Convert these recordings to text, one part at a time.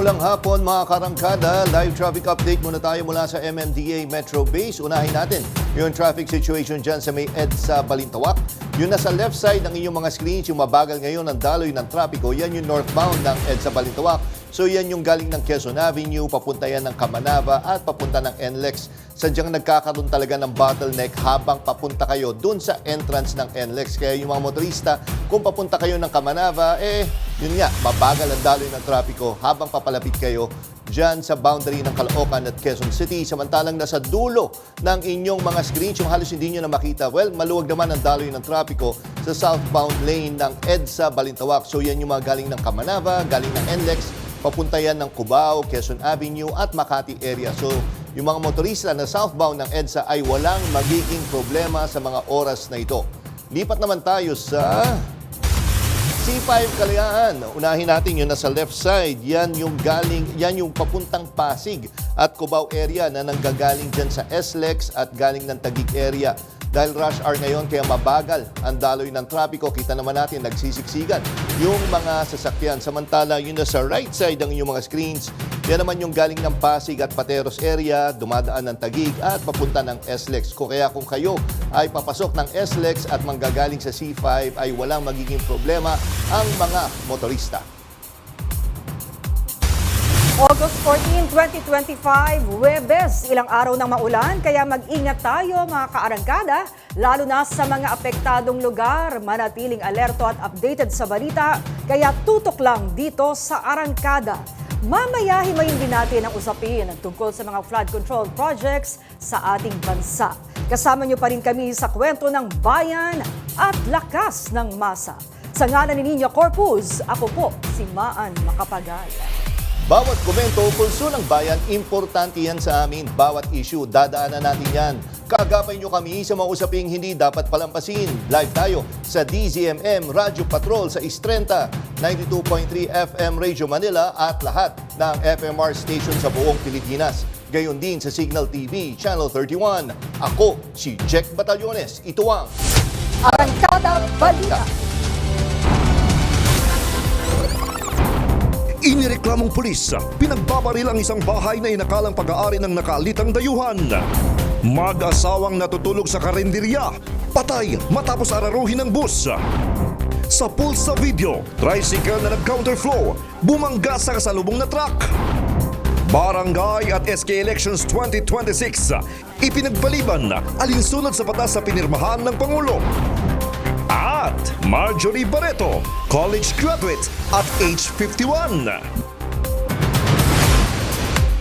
Mapagpalang hapon mga karangkada, live traffic update muna tayo mula sa MMDA Metro Base. Unahin natin yung traffic situation dyan sa may EDSA Balintawak. Yung nasa left side ng inyong mga screens, yung mabagal ngayon ang daloy ng trapiko, yan yung northbound ng EDSA Balintawak. So yan yung galing ng Quezon Avenue, papunta yan ng Kamanava at papunta ng NLEX. Sadyang nagkakaroon talaga ng bottleneck habang papunta kayo dun sa entrance ng NLEX. Kaya yung mga motorista, kung papunta kayo ng Kamanava, yun nga, mabagal ang daloy ng trapiko habang papalapit kayo dyan sa boundary ng Caloocan at Quezon City. Samantalang nasa dulo ng inyong mga screens, yung halos hindi nyo na makita, well, maluwag naman ang daloy ng trapiko sa southbound lane ng EDSA Balintawak. So yan yung mga galing ng Kamanava, galing ng NLEX, papunta yan ng Cubao, Quezon Avenue at Makati area. So yung mga motorista na southbound ng EDSA ay walang magiging problema sa mga oras na ito. Lipat naman tayo sa C5 Kalayaan. Unahin natin yung nasa left side. Yan yung papuntang Pasig at Cubao area na nanggagaling dyan sa SLEX at galing ng Taguig area. Dahil rush hour ngayon, kaya mabagal ang daloy ng trapiko. Kita naman natin, nagsisiksikan yung mga sasakyan. Samantala, yun na sa right side ng inyong mga screens, yan naman yung galing ng Pasig at Pateros area, dumadaan ng Taguig at papunta ng SLEX. Kaya kung kayo ay papasok ng SLEX at manggagaling sa C5, ay walang magiging problema ang mga motorista. August 14, 2025, Huwebes. Ilang araw ng maulan, kaya mag-ingat tayo mga kaarangkada, lalo na sa mga apektadong lugar. Manatiling alerto at updated sa balita, kaya tutok lang dito sa Arangkada. Mamaya himayin din natin ang usapin tungkol sa mga flood control projects sa ating bansa. Kasama niyo pa rin kami sa kwento ng bayan at lakas ng masa. Sa ngalan ni Nina Corpus, ako po si Maan Macapagal. Bawat komento, pulso ng bayan, importante yan sa amin. Bawat issue, dadaanan natin yan. Kaagapay nyo kami sa mga usaping hindi dapat palampasin. Live tayo sa DZMM Radio Patrol sa Istrenta, 92.3 FM Radio Manila at lahat ng FMR station sa buong Pilipinas. Gayon din sa Signal TV, Channel 31. Ako, si Jack Batallones. Ito ang Arangkada Balita. Inireklamong pulis, pinagbabaril ang isang bahay na inakalang pag-aari ng nakalitang dayuhan. Mag-asawang natutulog sa karinderya, patay matapos araruhin ng bus. Sa pulse sa video, tricycle na nag-counterflow, bumangga sa kasalubong na truck. Barangay at SK Elections 2026, ipinagbaliban alinsunod sa batas sa pinirmahan ng Pangulo. At Marjorie Barreto, college graduate at age 51.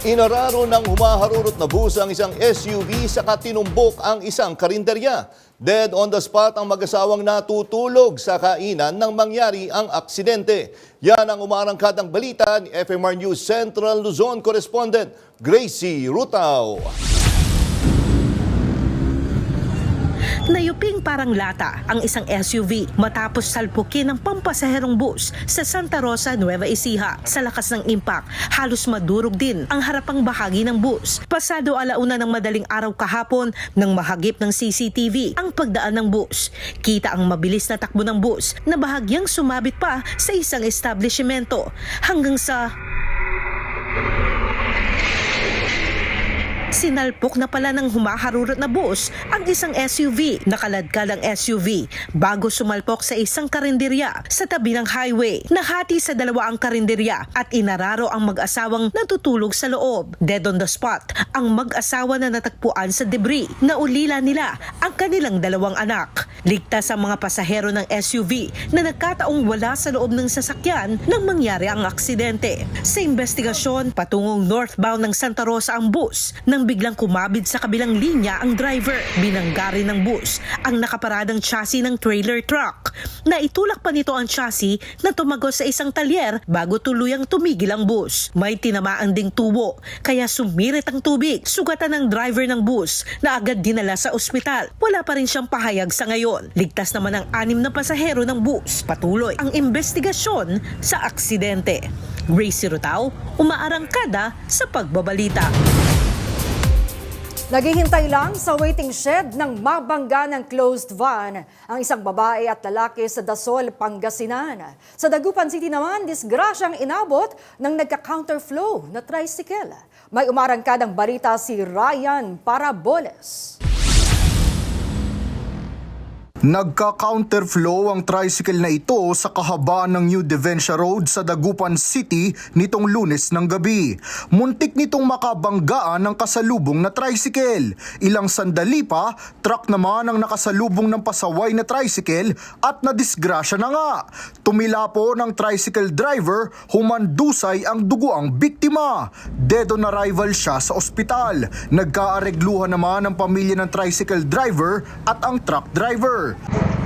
Inararo ng humaharurot na bus ang isang SUV saka tinumbok ang isang karinderya. Dead on the spot ang mag-asawang natutulog sa kainan nang mangyari ang aksidente. Yan ang umarangkadang balita ni FMR News Central Luzon correspondent Gracie Rutao. Nayuping parang lata ang isang SUV matapos salpukin ng pampasaherong bus sa Santa Rosa, Nueva Ecija. Sa lakas ng impact, halos madurog din ang harapang bahagi ng bus. Pasado alauna ng madaling araw kahapon nang mahagip ng CCTV ang pagdaan ng bus. Kita ang mabilis na takbo ng bus na bahagyang sumabit pa sa isang establishmento hanggang sa sinalpok na pala ng humaharurot na bus ang isang SUV. Nakaladkad ang SUV bago sumalpok sa isang karinderya sa tabi ng highway. Nahati sa dalawa ang karinderya at inararo ang mag-asawang natutulog sa loob. Dead on the spot ang mag-asawa na natagpuan sa debris. Naulila nila ang kanilang dalawang anak. Ligtas ang mga pasahero ng SUV na nagkataong wala sa loob ng sasakyan nang mangyari ang aksidente. Sa investigasyon, patungong northbound ng Santa Rosa ang bus nang biglang kumabid sa kabilang linya ang driver. Binanggari ng bus ang nakaparadang chassis ng trailer truck. Naitulak pa nito ang chassis na tumagos sa isang talyer bago tuluyang tumigil ang bus. May tinamaan ding tubo kaya sumirit ang tubig. Sugatan ng driver ng bus na agad dinala sa ospital. Wala pa rin siyang pahayag sa ngayon. Ligtas naman ang 6 na pasahero ng bus. Patuloy ang investigasyon sa aksidente. Gracie Rutao, umaarangkada sa pagbabalita. Naghihintay lang sa waiting shed ng mabangga ng closed van ang isang babae at lalaki sa Dasol, Pangasinan. Sa Dagupan City naman, disgrasyang inabot ng nagka-counterflow na tricycle. May umarangkadang balita si Ryan Paraboles. Nagka-counterflow ang tricycle na ito sa kahabaan ng New Devencia Road sa Dagupan City nitong Lunes ng gabi. Muntik nitong makabanggaan ng kasalubong na tricycle. Ilang sandali pa, truck naman ang nakasalubong ng pasaway na tricycle at nadisgrasya na nga. Tumila po ng tricycle driver, humandusay ang duguang biktima. Dead on arrival siya sa ospital. Nagkaaregluhan naman ang pamilya ng tricycle driver at ang truck driver.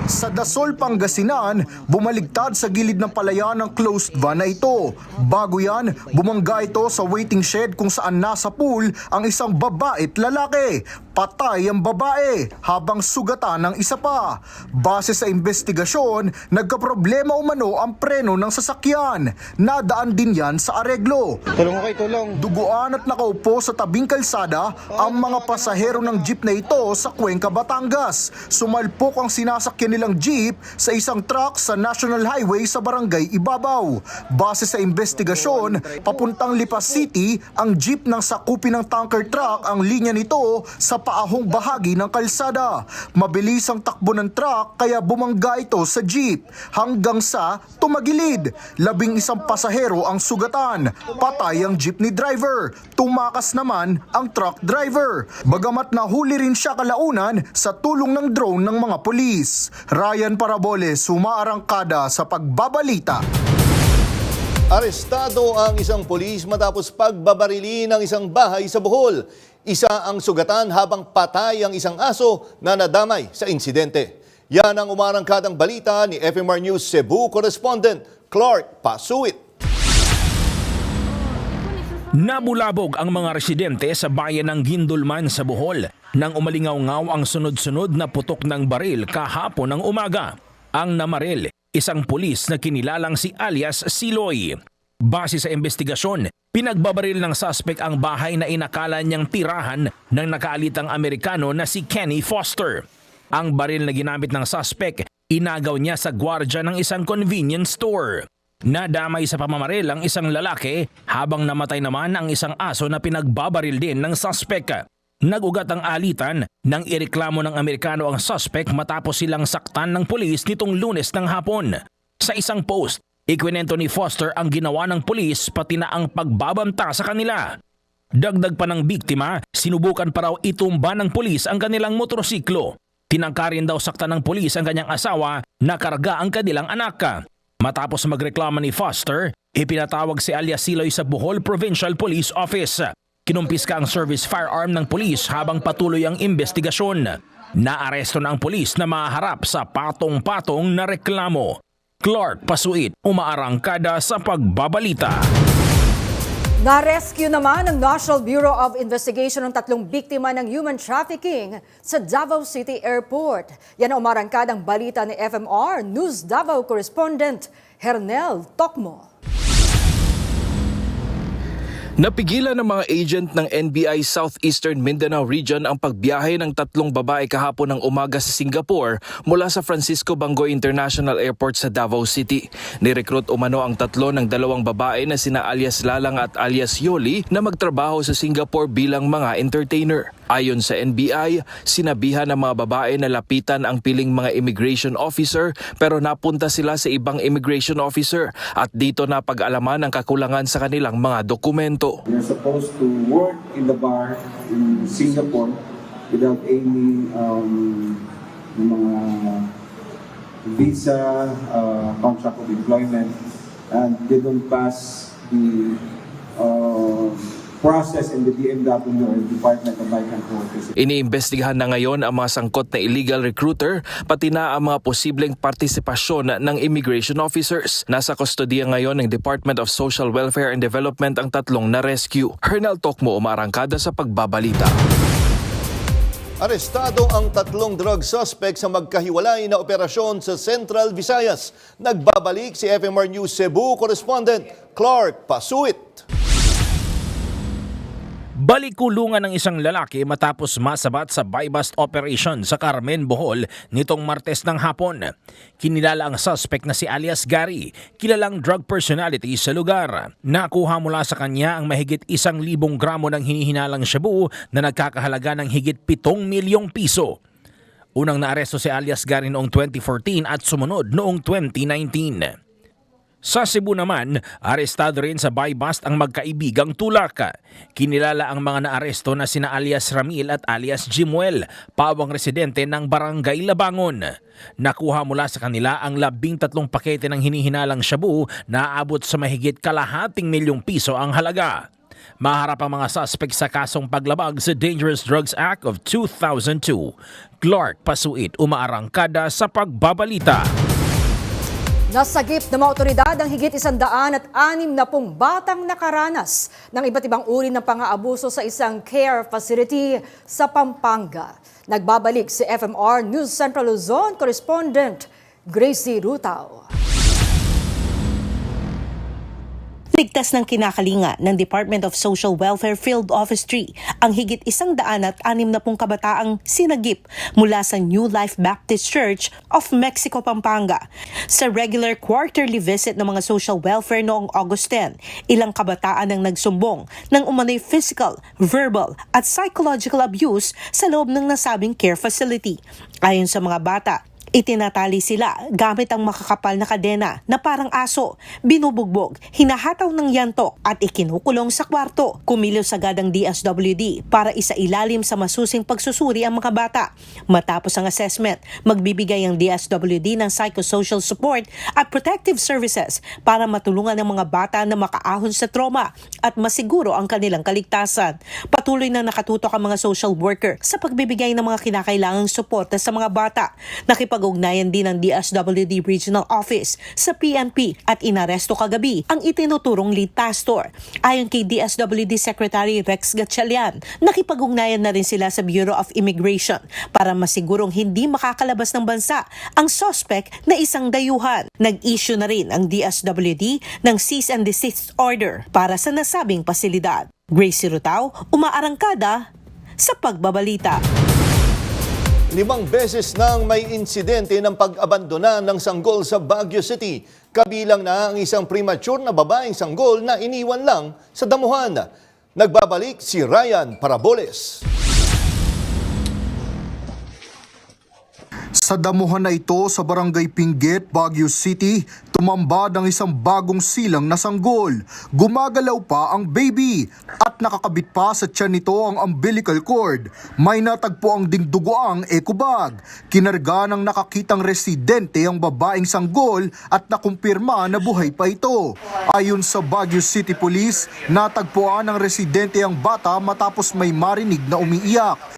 Sa Dasol, Pangasinan, bumaligtad sa gilid ng palayan ng closed van na ito. Bago yan, bumangga ito sa waiting shed kung saan nasa pool ang isang babae at lalaki. Patay ang babae habang sugatan ng isa pa. Base sa investigasyon, nagkaproblema umano ang preno ng sasakyan. Nadaan din yan sa areglo. Tulong ko kayo, tulong. Duguan at nakaupo sa tabing kalsada ang mga pasahero ng jeep na ito sa Cuenca, Batangas. Sumalpok ang sinasakyan nilang jeep sa isang truck sa National Highway sa Barangay Ibabaw. Base sa investigasyon, papuntang Lipa City, ang jeep ng sakupin ng tanker truck ang linya nito sa paahong bahagi ng kalsada. Mabilis ang takbo ng truck kaya bumangga ito sa jeep hanggang sa tumagilid. 11 pasahero ang sugatan. Patay ang jeepney driver. Tumakas naman ang truck driver. Bagamat nahuli rin siya kalaunan sa tulong ng drone ng mga pulis. Ryan Paraboles, umaarangkada sa pagbabalita. Arestado ang isang pulis matapos pagbabarili ng isang bahay sa Bohol. Isa ang sugatan habang patay ang isang aso na nadamay sa insidente. Yan ang umarangkadang balita ni FMR News Cebu correspondent Clark Pasuit. Nabulabog ang mga residente sa bayan ng Gindulman sa Bohol nang umalingaw-ngaw ang sunod-sunod na putok ng baril kahapon ng umaga. Ang namaril, isang pulis na kinilalang si alias Siloy. Base sa investigasyon, pinagbabaril ng suspect ang bahay na inakala niyang tirahan ng nakaalitang Amerikano na si Kenny Foster. Ang baril na ginamit ng suspect, inagaw niya sa gwardya ng isang convenience store. Nadamay sa pamamaril ang isang lalaki habang namatay naman ang isang aso na pinagbabaril din ng suspect. Nagugat ang alitan nang ireklamo ng Amerikano ang suspect matapos silang saktan ng pulis nitong Lunes ng hapon. Sa isang post, ikwinento ni Foster ang ginawa ng pulis pati na ang pagbabanta sa kanila. Dagdag pa ng biktima, sinubukan pa raw itumba ng pulis ang kanilang motorsiklo. Tinangka rin daw saktan ng pulis ang kanyang asawa na karga ang kanilang anak. Matapos magreklamo ni Foster, ipinatawag si alias Siloy sa Bohol Provincial Police Office. Kinumpiska ang service firearm ng pulis habang patuloy ang investigasyon. Naaresto na ang pulis na maharap sa patong-patong na reklamo. Clark Pasuit, umaarangkada sa pagbabalita. Na-rescue naman ng National Bureau of Investigation ang 3 biktima ng human trafficking sa Davao City Airport. Yan ang umarangkadang balita ni FMR News Davao correspondent Hernel Tokmo. Napigilan ng mga agent ng NBI Southeastern Mindanao Region ang pagbiyahe ng 3 babae kahapon ng umaga sa Singapore mula sa Francisco Bangoy International Airport sa Davao City. Nirecruit umano ang 3 ng 2 babae na sina alias Lalang at alias Yoli na magtrabaho sa Singapore bilang mga entertainer. Ayon sa NBI, sinabihan ng mga babae na lapitan ang piling mga immigration officer pero napunta sila sa ibang immigration officer at dito napag-alaman ang kakulangan sa kanilang mga dokumento. They're supposed to work in the bar in Singapore without any mga visa, contract of employment, and they don't pass the process in the DMW or Department of Migrant Workers. Iniimbestigahan na ngayon ang mga sangkot na illegal recruiter pati na ang mga posibleng partisipasyon ng immigration officers. Nasa kustodiya ngayon ng Department of Social Welfare and Development ang 3 na rescue. Hernel Tokmo, umarangkada sa pagbabalita. Arestado ang 3 drug suspect sa magkahiwalay na operasyon sa Central Visayas. Nagbabalik si FMR News Cebu correspondent Clark Pasuit. Balik-kulungan ng isang lalaki matapos masabat sa buy-bust operation sa Carmen, Bohol nitong Martes ng hapon. Kinilala ang suspect na si alias Gary, kilalang drug personality sa lugar. Nakuha mula sa kanya ang mahigit 1,000 gramo ng hinihinalang shabu na nagkakahalaga ng higit 7 milyong piso. Unang naaresto si alias Gary noong 2014 at sumunod noong 2019. Sa Cebu naman, arestado rin sa buy-bust ang magkaibigang tulak. Kinilala ang mga naaresto na sina alias Ramil at alias Jimuel, pawang residente ng Barangay Labangon. Nakuha mula sa kanila ang 13 pakete ng hinihinalang shabu na aabot sa mahigit 250 milyong piso ang halaga. Maharap ang mga suspect sa kasong paglabag sa Dangerous Drugs Act of 2002. Clark Pasuit, umaarangkada sa pagbabalita. Nasagip ng mga otoridad ang higit 160 batang nakaranas ng iba't ibang uri ng pang-aabuso sa isang care facility sa Pampanga. Nagbabalik si FMR News Central Luzon correspondent Gracie Rutao. Ligtas ng kinakalinga ng Department of Social Welfare Field Office 3 ang higit 160 kabataang sinagip mula sa New Life Baptist Church of Mexico, Pampanga. Sa regular quarterly visit ng mga social welfare noong August 10, ilang kabataan ang nagsumbong ng umano'y physical, verbal at psychological abuse sa loob ng nasabing care facility. Ayon sa mga bata, itinatali sila gamit ang makakapal na kadena na parang aso, binubugbog, hinahataw ng yantok at ikinukulong sa kwarto. Kumilos agad ang DSWD para isailalim sa masusing pagsusuri ang mga bata. Matapos ang assessment, magbibigay ang DSWD ng psychosocial support at protective services para matulungan ang mga bata na makaahon sa trauma at masiguro ang kanilang kaligtasan. Patuloy na nakatutok ang mga social worker sa pagbibigay ng mga kinakailangang suporta sa mga bata. Nakipag-ugnayan din ng DSWD Regional Office sa PNP at inaresto kagabi ang itinuturong lead pastor. Ayon kay DSWD Secretary Rex Gatchalian, nakipag-ugnayan na rin sila sa Bureau of Immigration para masigurong hindi makakalabas ng bansa ang suspect na isang dayuhan. Nag-issue na rin ang DSWD ng cease and desist order para sa nasabing pasilidad. Gracie Rutao, umaarangkada sa pagbabalita. 5 beses nang may insidente ng pag-abandona ng sanggol sa Baguio City. Kabilang na ang isang premature na babaeng sanggol na iniwan lang sa damuhan. Nagbabalik si Ryan Paraboles. Sa damuhan na ito sa Barangay Pinggit, Baguio City, tumambad ang isang bagong silang na sanggol. Gumagalaw pa ang baby at nakakabit pa sa tiyan nito ang umbilical cord. May natagpo ang dingdugoang eco bag. Kinarga ng nakakitang residente ang babaeng sanggol at nakumpirma na buhay pa ito. Ayon sa Baguio City Police, natagpuan ng residente ang bata matapos may marinig na umiiyak.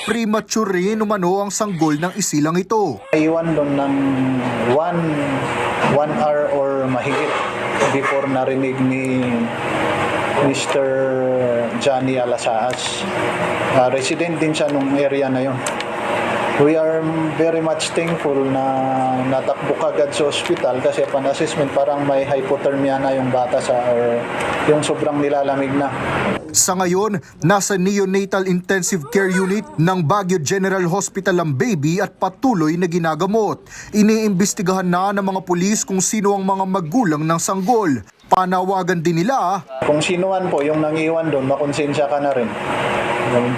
Premature rin umano ang sanggol ng isilang ito. Iwan doon ng one hour or mahigit before narinig ni Mr. Johnny Alasaas. Resident din siya nung area na yun. We are very much thankful na natakbo kagad sa hospital kasi upon assessment parang may hypothermia na yung bata or yung sobrang nilalamig na. Sa ngayon, nasa neonatal intensive care unit ng Baguio General Hospital ang baby at patuloy na ginagamot. Iniimbestigahan na ng mga pulis kung sino ang mga magulang ng sanggol. Panawagan din nila, Kung sinuan po yung nangiwan doon, makonsensya ka na rin.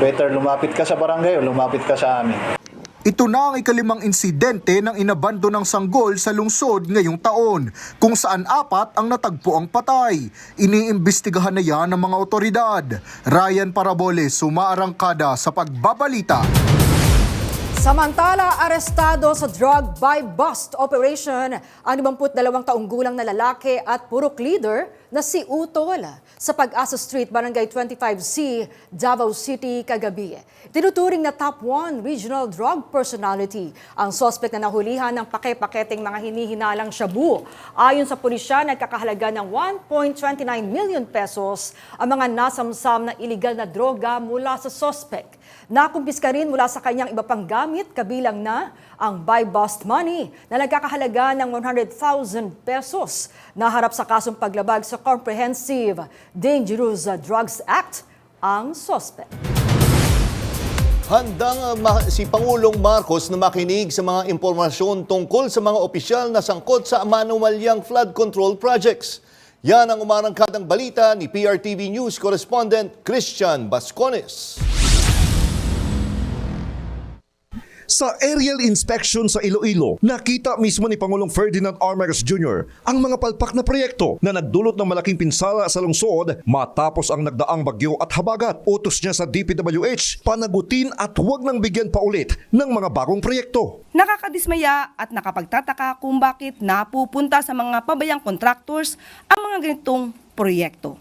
Better lumapit ka sa barangay o lumapit ka sa amin. ito na ang ikalimang insidente ng inabando ng sanggol sa lungsod ngayong taon, kung saan 4 ang natagpo ang patay. Iniimbestigahan na yan ng mga otoridad. Ryan Paraboles, umaarangkada sa pagbabalita. Samantala, arestado sa drug buy-bust operation ang 52 taong gulang na lalaki at purok leader na si Utol sa Pag-asa Street, Barangay 25C, Davao City, kagabi. Tinuturing na top 1 regional drug personality ang suspect na nahulihan ng pake-paketeng mga hinihinalang shabu. Ayon sa pulisya, nagkakahalaga ng 1.29 million pesos ang mga nasamsam na iligal na droga mula sa suspect. Nakumpiska rin mula sa kanyang iba pang gamit, kabilang na ang buy-bust money na nagkakahalaga ng 100,000 pesos na harap sa kasong paglabag sa Comprehensive Dangerous Drugs Act ang suspect. Handang si Pangulong Marcos na makinig sa mga impormasyon tungkol sa mga opisyal na sangkot sa manuwalyang flood control projects. Yan ang umarangkadang balita ni PRTV News correspondent Christian Bascones. Sa aerial inspection sa Iloilo, nakita mismo ni Pangulong Ferdinand R. Marcos Jr. ang mga palpak na proyekto na nagdulot ng malaking pinsala sa lungsod matapos ang nagdaang bagyo at habagat. Utos niya sa DPWH, panagutin at huwag nang bigyan pa ulit ng mga bagong proyekto. Nakakadismaya at nakapagtataka kung bakit napupunta sa mga pabayang contractors ang mga ganitong proyekto.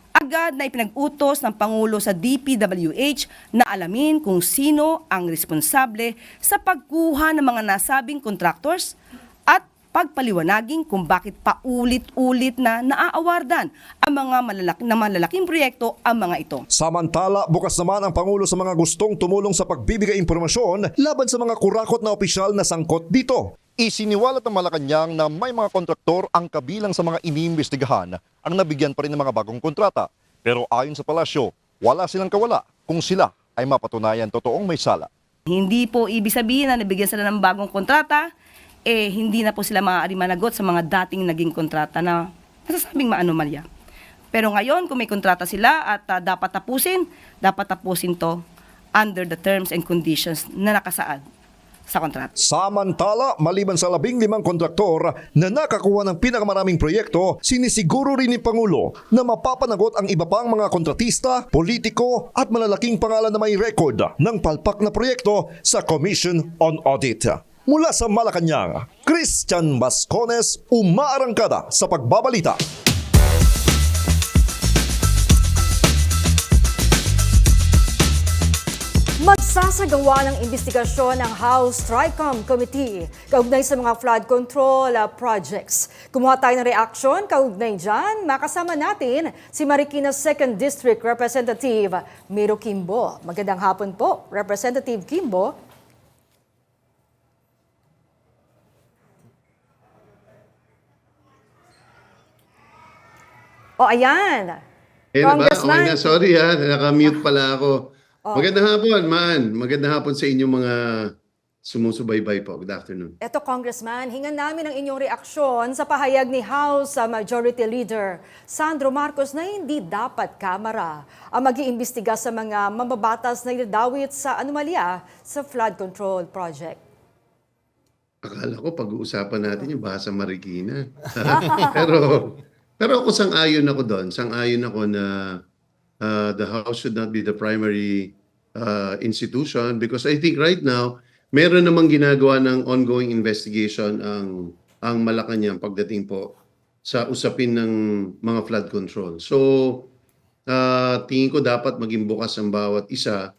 Agad na ipinag-utos ng Pangulo sa DPWH na alamin kung sino ang responsable sa pagkuha ng mga nasabing contractors at pagpaliwanagin kung bakit paulit-ulit na naaawardan ang mga malalaking proyekto ang mga ito. Samantala, bukas naman ang Pangulo sa mga gustong tumulong sa pagbibigay impormasyon laban sa mga kurakot na opisyal na sangkot dito. Isiniwalat ng Malacanang na may mga kontraktor ang kabilang sa mga iniimbestigahan ang nabigyan pa rin ng mga bagong kontrata. Pero ayon sa palasyo, wala silang kawala kung sila ay mapatunayan totoong may sala. Hindi po ibig sabihin na nabigyan sila ng bagong kontrata, hindi na po sila maaari managot sa mga dating naging kontrata na masasabing maanomalya. Pero ngayon, kung may kontrata sila at dapat tapusin to under the terms and conditions na nakasaad sa kontrata. Samantala, maliban sa 15 kontraktor na nakakuha ng pinakamaraming proyekto, sinisiguro rin ni Pangulo na mapapanagot ang iba pang mga kontratista, politiko at malalaking pangalan na may record ng palpak na proyekto sa Commission on Audit. Mula sa Malacanang, Christian Bascones, umaarangkada sa pagbabalita. Magsasagawa ng investigasyon ng House TRICOM Committee kaugnay sa mga flood control projects. Kumuha tayo ng reaksyon kaugnay dyan. Makasama natin si Marikina 2nd District Representative Miro Kimbo. Magandang hapon po, Representative Kimbo. O ayan, Okay na, sorry ha, naka-mute pala ako. Magandang hapon, Man. Magandang hapon sa inyong mga sumusubaybay po. Good afternoon. Eto, Congressman, hingan namin ang inyong reaksyon sa pahayag ni House Majority Leader Sandro Marcos na hindi dapat Kamara ang mag-iimbestiga sa mga mambabatas na idadawit sa anomalya sa flood control project. Akala ko pag-uusapan natin yung bahasa Marikina. pero ako sang-ayon ako doon. Sang-ayon ako na the House should not be the primary institution because I think right now, meron namang ginagawa ng ongoing investigation ang Malacanang pagdating po sa usapin ng mga flood control. So, tingin ko dapat maging bukas ang bawat isa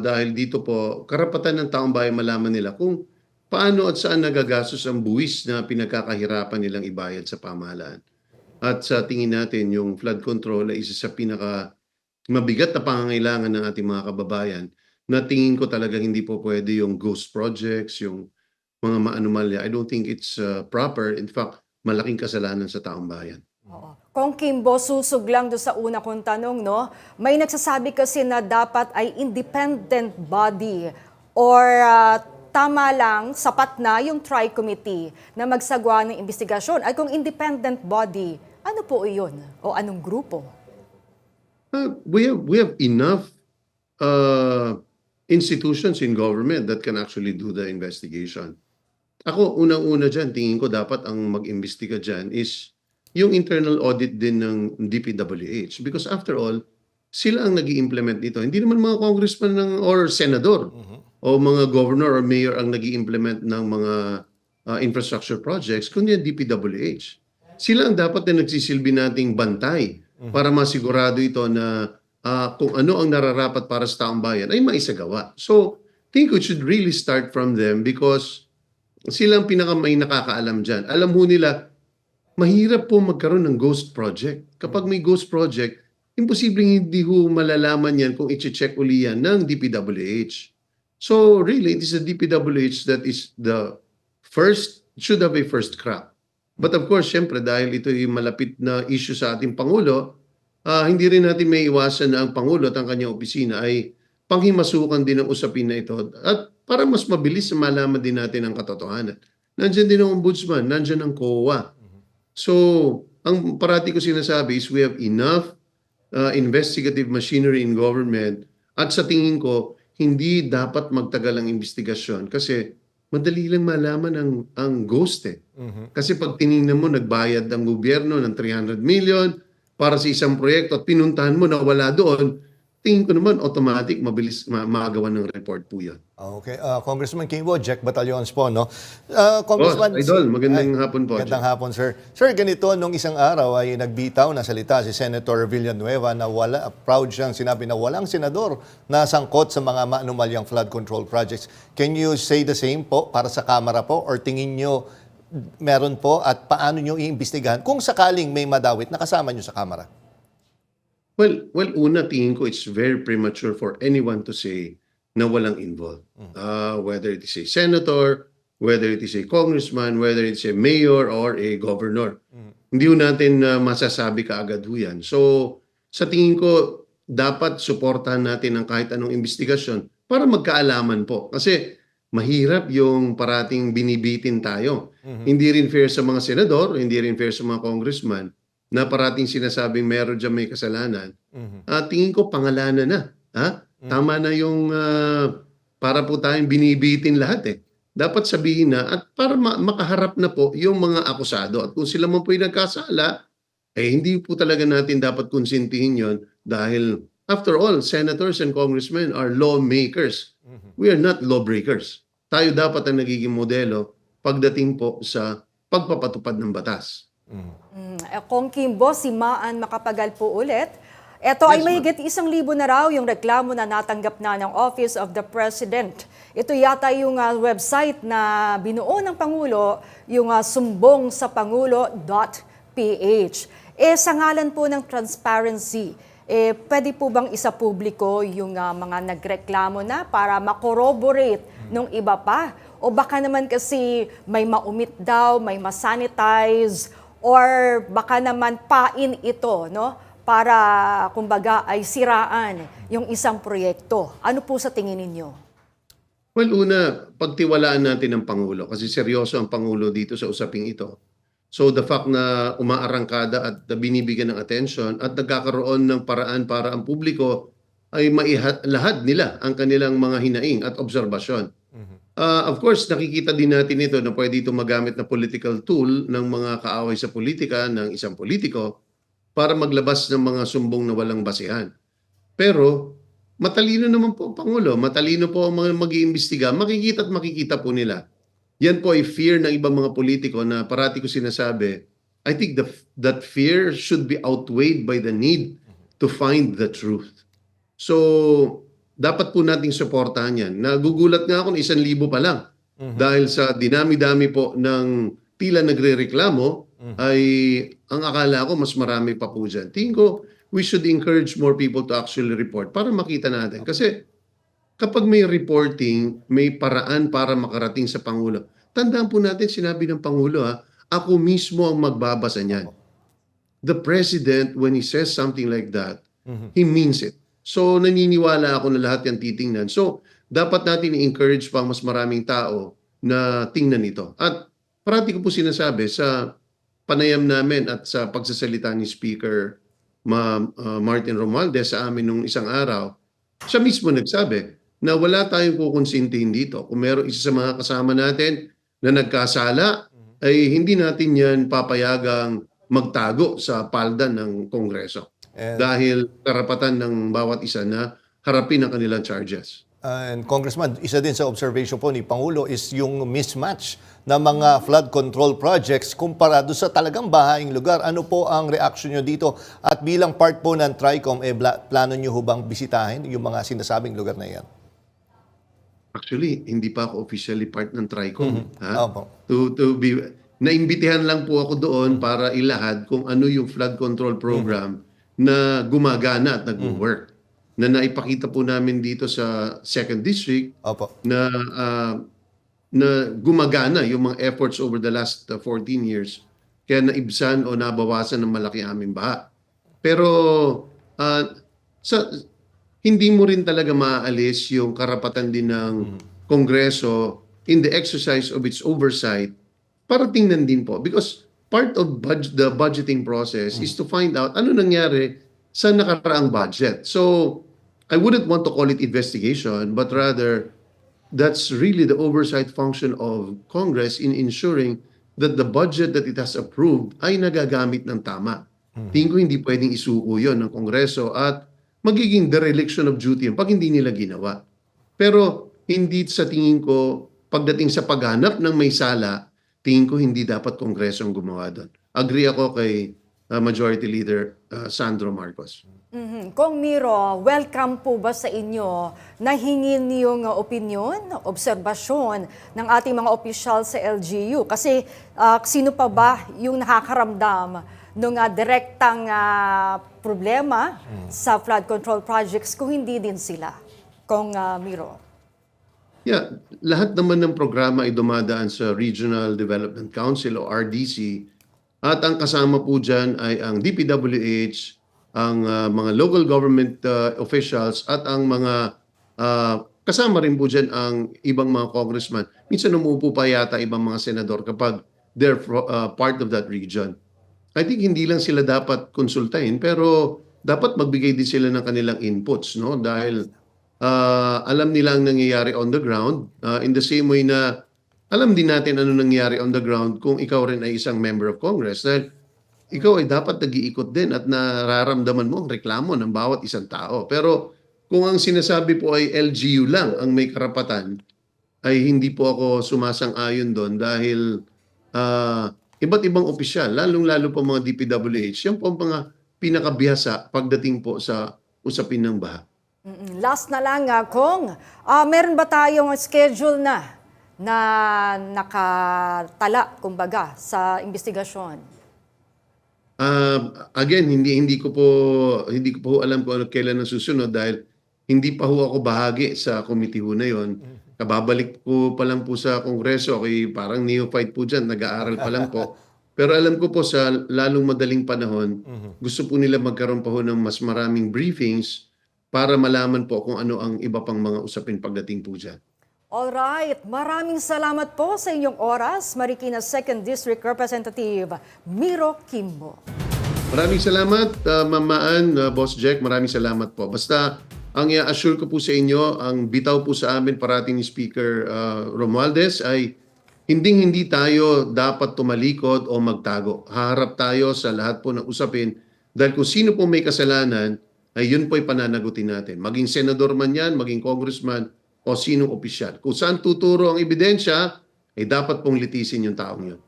dahil dito po, karapatan ng taong bayan malaman nila kung paano at saan nagagastos ang buwis na pinagkakahirapan nilang ibayad sa pamahalaan. At sa tingin natin, yung flood control ay isa sa pinaka mabigat na pangangailangan ng ating mga kababayan na tingin ko talaga hindi po pwede yung ghost projects, yung mga maanomalya. I don't think it's proper. In fact, malaking kasalanan sa taong bayan. Oo. Kung Kimbo, susog lang doon sa una kong tanong, no? May nagsasabi kasi na dapat ay independent body or tama lang, sapat na yung tri-committee na magsagawa ng investigasyon. Ay kung independent body, ano po iyon? O anong grupo? We have enough institutions in government that can actually do the investigation. Ako, unang-una dyan, tingin ko dapat ang mag-imbestiga dyan is yung internal audit din ng DPWH. Because after all, sila ang nag-i-implement dito. Hindi naman mga congressman or senador o mga governor or mayor ang nag-i-implement ng mga infrastructure projects, kundi ang DPWH. Sila ang dapat na nagsisilbi nating bantay para masigurado ito na kung ano ang nararapat para sa taong bayan ay maisagawa. So, I think we should really start from them because sila ang may nakakaalam dyan. Alam ho nila, mahirap po magkaroon ng ghost project. Kapag may ghost project, imposibleng hindi ho malalaman yan kung i-check uli yan ng DPWH. So really, it is the DPWH that is the first, should have a first crack. But of course, syempre, dahil ito yung malapit na issue sa ating Pangulo, hindi rin natin may iwasan na ang Pangulo at ang kanyang opisina ay panghimasukan din ang usapin na ito at para mas mabilis na malaman din natin ang katotohanan. Nandiyan din ang Ombudsman, nandiyan ang COA. So, ang parati ko sinasabi is we have enough investigative machinery in government at sa tingin ko, hindi dapat magtagal ang investigasyon kasi madali lang malaman ang ghost eh. Kasi pag tinignan mo, nagbayad ang gobyerno ng 300 million para sa isang proyekto at pinuntahan mo na wala doon, tingin ko naman automatic, mabilis magawa ng report po yan. Okay. Congressman Kimbo, Jack Batallones po, no? Congressman... Idol, magandang hapon po. Magandang hapon, sir. Sir, ganito, nung isang araw ay nagbitaw na salita si Senator Villanueva na proud siyang sinabi na walang senador na sangkot sa mga maanumalyang flood control projects. Can you say the same po para sa Kamara po? Or tingin nyo meron po at paano nyo iimbestigahan kung sakaling may madawit na kasama nyo sa Kamara? Well, una, tingin ko it's very premature for anyone to say na walang involved. Whether it is a senator, whether it is a congressman, whether it's a mayor or a governor. Hindi ho natin masasabi kaagad ho yan. So, sa tingin ko, dapat suportahan natin ang kahit anong investigasyon para magkaalaman po. Kasi mahirap yung parating binibitin tayo. Hindi rin fair sa mga senador, hindi rin fair sa mga congressman na parating sinasabing meron dyan may kasalanan, tingin ko pangalanan na. Tama na yung para po tayong binibitin lahat eh. Dapat sabihin na at para makaharap na po yung mga akusado. At kung sila man po yung nagkasala, hindi po talaga natin dapat konsintihin yon dahil after all, senators and congressmen are lawmakers. We are not lawbreakers. Tayo dapat ang nagiging modelo pagdating po sa pagpapatupad ng batas. Kung Kimbo, si Maan Makapagal po ulit. Ito ay mahigit 1,000 na raw yung reklamo na natanggap na ng Office of the President. Ito yata yung website na binuo ng Pangulo, yung sumbongsapangulo.ph. Sa ngalan po ng transparency, pwede po bang isapubliko yung mga nagreklamo na para makorroborate nung iba pa? O baka naman kasi may maumit daw, may masanitize, or baka naman pain ito, no? Para, kumbaga, ay siraan yung isang proyekto. Ano po sa tingin ninyo? Well, una, pagtiwalaan natin ang Pangulo kasi seryoso ang Pangulo dito sa usaping ito. So the fact na umaarangkada at binibigyan ng attention at nagkakaroon ng paraan para ang publiko ay mailahad nila ang kanilang mga hinaing at obserbasyon. Of course, nakikita din natin ito na pwede ito magamit na political tool ng mga kaaway sa politika ng isang politiko para maglabas ng mga sumbong na walang basihan. Pero matalino naman po ang Pangulo, matalino po ang mga mag-iimbestiga, makikita at makikita po nila. Yan po ay fear ng ibang mga politiko na parati ko sinasabi, I think that fear should be outweighed by the need to find the truth. So, dapat po nating suportahan yan. Nagugulat nga ako na 1,000 pa lang. Dahil sa dinami-dami po ng tila nagre-reklamo, ay ang akala ko mas marami pa po dyan. Tingin ko, we should encourage more people to actually report para makita natin. Kasi kapag may reporting, may paraan para makarating sa Pangulo. Tandaan po natin, sinabi ng Pangulo, ako mismo ang magbabasa niyan. The President, when he says something like that, he means it. So, naniniwala ako na lahat yan titingnan. So, dapat natin i-encourage pang mas maraming tao na tingnan ito. At parati ko po sinasabi sa panayam namin at sa pagsasalita ni Speaker Martin Romualdez sa amin nung isang araw, siya mismo nagsabi na wala tayong kukonsintihin dito. Kung meron isa sa mga kasama natin na nagkasala, ay hindi natin yan papayagang magtago sa palda ng Kongreso. Dahil karapatan ng bawat isa na harapin ang kanilang charges. And Congressman, isa din sa observation po ni Pangulo is yung mismatch ng mga flood control projects kumpara doon sa talagang bahayang lugar. Ano po ang reaction nyo dito? At bilang part po ng TRICOM, plano nyo hubang bisitahin yung mga sinasabing lugar na yan? Actually, hindi pa ako officially part ng TRICOM. Naimbitihan lang po ako doon para ilahad kung ano yung flood control program na gumagana at nag-work. na naipakita po namin dito sa 2nd District Opo. na gumagana yung mga efforts over the last 14 years. Kaya naibsan o nabawasan ng malaki aming baha. Pero hindi mo rin talaga maaalis yung karapatan din ng Kongreso in the exercise of its oversight para tingnan din po. Because part of the budgeting process is to find out ano nangyari sa nakaraang budget. So, I wouldn't want to call it investigation, but rather, that's really the oversight function of Congress in ensuring that the budget that it has approved ay nagagamit ng tama. Tingin ko hindi pwedeng isuko yun ng Kongreso at magiging dereliction of duty yun pag hindi nila ginawa. Pero hindi sa tingin ko, pagdating sa paghanap ng may sala, tingin ko hindi dapat Kongreso ang gumawa doon. Agree ako kay Majority Leader Sandro Marcos. Kong Miro, welcome po ba sa inyo na hingin yung opinion, obserbasyon ng ating mga opisyal sa LGU? Kasi sino pa ba yung nakakaramdam ng direktang problema sa flood control projects kung hindi din sila? Kong Miro. Yeah, lahat naman ng programa ay dumadaan sa Regional Development Council o RDC at ang kasama po dyan ay ang DPWH, ang mga local government officials at ang mga kasama rin po dyan ang ibang mga congressman. Minsan umupo pa yata ibang mga senador kapag they're part of that region. I think hindi lang sila dapat konsultahin pero dapat magbigay din sila ng kanilang inputs, no? Dahil alam nila ang nangyayari on the ground in the same way na alam din natin ano nangyayari on the ground kung ikaw rin ay isang member of Congress. Dahil ikaw ay dapat nag-iikot din at nararamdaman mo ang reklamo ng bawat isang tao. Pero kung ang sinasabi po ay LGU lang ang may karapatan, ay hindi po ako sumasang-ayon doon dahil iba't ibang opisyal, lalong-lalo po mga DPWH, yan po ang mga pinakabihasa pagdating po sa usapin ng baha. Last na lang, Kong, meron ba tayong schedule na nakatala, kumbaga, sa investigasyon? Again, hindi ko po alam kung kailan ang susunod dahil hindi pa ho ako bahagi sa committee ho na yon. Kababalik ko pa lang po sa Kongreso, okay, parang neophyte po dyan, nag-aaral pa lang po. Pero alam ko po sa lalong madaling panahon, gusto po nila magkaroon pa ho ng mas maraming briefings para malaman po kung ano ang iba pang mga usapin pagdating po dyan. Alright, maraming salamat po sa inyong oras, Marikina 2nd District Representative Miro Kimbo. Maraming salamat, Ma'am Maan, Boss Jack, maraming salamat po. Basta, ang i-assure ko po sa inyo, ang bitaw po sa amin parating ni Speaker Romualdez ay hindi tayo dapat tumalikod o magtago. Haharap tayo sa lahat po ng usapin dahil kung sino po may kasalanan, ay yun po ay pananagutin natin. Maging senador man yan, maging congressman, o sinong opisyal. Kung saan tuturo ang ebidensya, ay dapat pong litisin yung taong yun.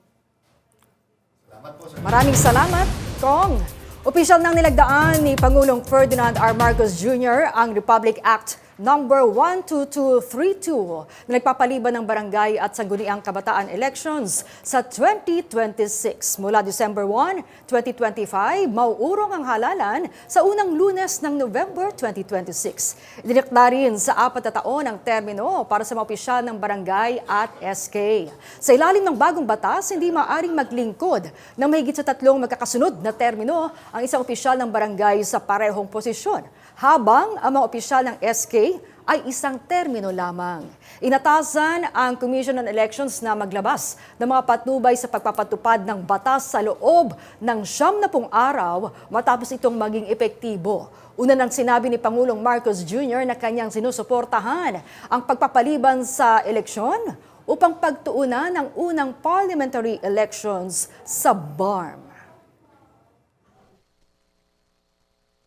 Maraming salamat, Kong. Opisyal nang nilagdaan ni Pangulong Ferdinand R. Marcos Jr. ang Republic Act number 12232 na nagpapaliban ng barangay at sangguniang kabataan elections sa 2026. Mula December 1, 2025, mauurong ang halalan sa unang Lunes ng November 2026. Idinekla rin sa 4 na taon ang termino para sa mga opisyal ng barangay at SK. Sa ilalim ng bagong batas, hindi maaring maglingkod ng mahigit sa 3 magkakasunod na termino ang isang opisyal ng barangay sa parehong posisyon, habang ang mga opisyal ng SK ay isang termino lamang. Inatasan ang Commission on Elections na maglabas ng mga patnubay sa pagpapatupad ng batas sa loob ng 90 araw matapos itong maging epektibo. Una nang sinabi ni Pangulong Marcos Jr. na kanyang sinusuportahan ang pagpapaliban sa eleksyon upang pagtuunan ng unang parliamentary elections sa BARM.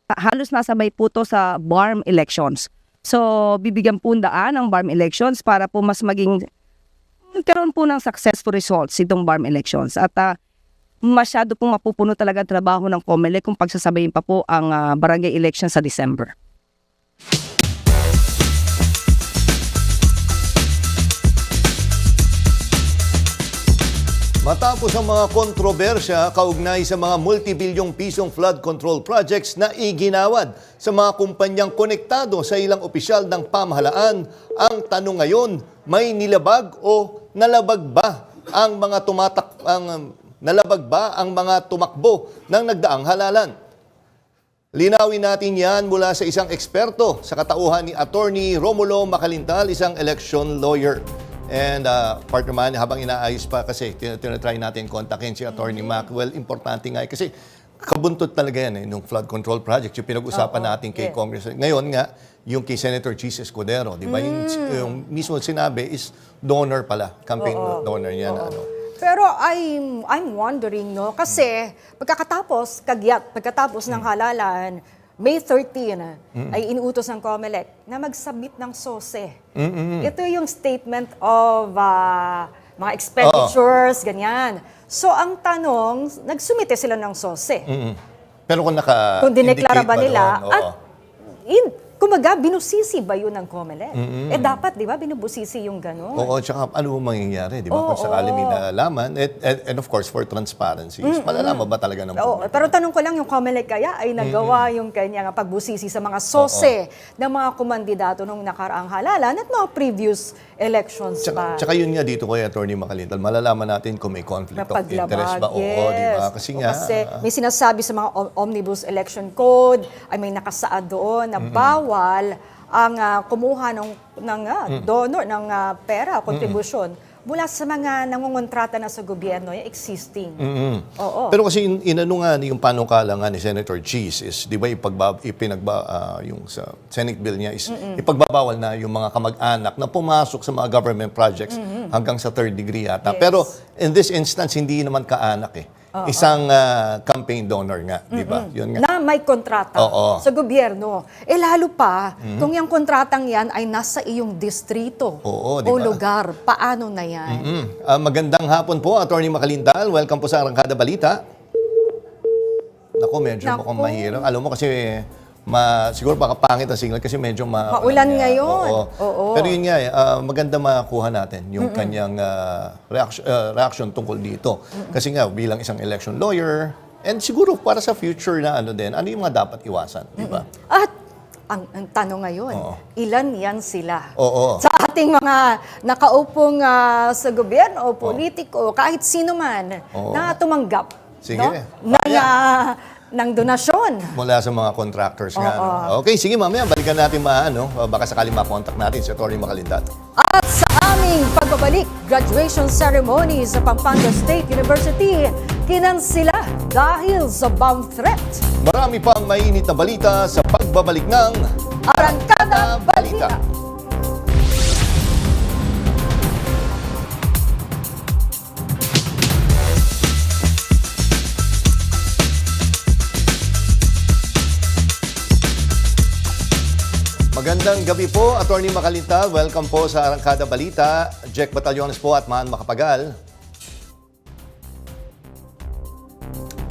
Halos nasabay po to sa BARM elections. So, bibigyan po daan ang BARM elections para po mas magkaroon po ng successful results itong BARM elections. At masyado pong mapupuno talaga ang trabaho ng COMELEC kung pagsasabayin pa po ang barangay election sa December. Matapos ang mga kontrobersya kaugnay sa mga multibilyong pisong flood control projects na iginawad sa mga kumpanyang konektado sa ilang opisyal ng pamahalaan, ang tanong ngayon, may nilabag o nalabag ba ang mga tumakbo ng nagdaang halalan? Linawin natin yan mula sa isang eksperto sa katauhan ni Attorney Romulo Macalintal, isang election lawyer. And partner man, habang inaayos pa kasi tinatry natin kontakin si Attorney Mac. Well, importante nga kasi kabuntot talaga yan nung flood control project. Yung pinag-usapan natin kay Congress. Ngayon nga, yung kay Senator Chis Escudero, di ba? Yung mismo sinabi is donor pala, campaign donor yan. Pero I'm wondering, no, kasi pagkatapos ng halalan, May 13 ay inuutos ng COMELEC na mag-submit ng SOSE. Ito yung statement of mga expenditures, ganyan. So ang tanong, nagsumite sila ng SOSE. Pero kung dineklara ba nila, at kumaga, binusisi ba yun ng COMELEC? Dapat, di ba, binubusisi yung gano'n? Oo, tsaka ano mangyayari, di ba? Kung sakali may nalaman, and of course, for transparency, malalaman ba talaga ng publiko? Pero tanong ko lang, yung COMELEC kaya ay nagawa yung kanyang pagbusisi sa mga SOSE ng mga kumandidato nung nakaraang halalan at mga previous elections ba? Tsaka yun nga dito kay Attorney Macalintal, malalaman natin kung may conflict of interest ba. Yes. Oo, di ba? Kasi may sinasabi sa mga Omnibus Election Code, ay may nakasaad doon na bawal ang kumuha ng donor, ng pera, kontribusyon, mula sa mga nangungontrata na sa gobyerno, yung existing. Oo. Pero kasi inano nga yung panukala nga ni Senator Chis is, di ba, yung sa Senate bill niya is ipagbabawal na yung mga kamag-anak na pumasok sa mga government projects hanggang sa third degree yata. Yes. Pero in this instance, hindi naman kaanak eh. Isang campaign donor nga, di ba? Yun nga. Na may kontrata sa gobyerno. Lalo pa, kung yung kontratang yan ay nasa iyong distrito o diba? lugar, paano na yan? Magandang hapon po, Attorney Macalintal. Welcome po sa Arangkada Balita. Naku, medyo mukhang mahirap. Alam mo kasi, siguro baka pangit ang signal kasi medyo maulan ngayon. Oo. Pero yun nga, maganda makuha natin yung kanyang reaction tungkol dito. Kasi nga, bilang isang election lawyer, and siguro para sa future na ano yung mga dapat iwasan, di ba? At ang tanong ngayon, ilan yan sila? Oo. Sa ating mga nakaupong sa gobyerno o politiko, kahit sino man na tumanggap ng donasyon. Mula sa mga contractors nga. No? Okay, sige mamaya, balikan natin baka sakali makontak natin si Attorney Macalintal. At sa aming pagbabalik, graduation ceremony sa Pampanga State University, kinansila dahil sa bomb threat. Marami pang mainit na balita sa pagbabalik ng Arangkada Balita. Magandang gabi po, Attorney Macalintal. Welcome po sa Arangkada Balita. Jack Batallones po at Maan Makapagal.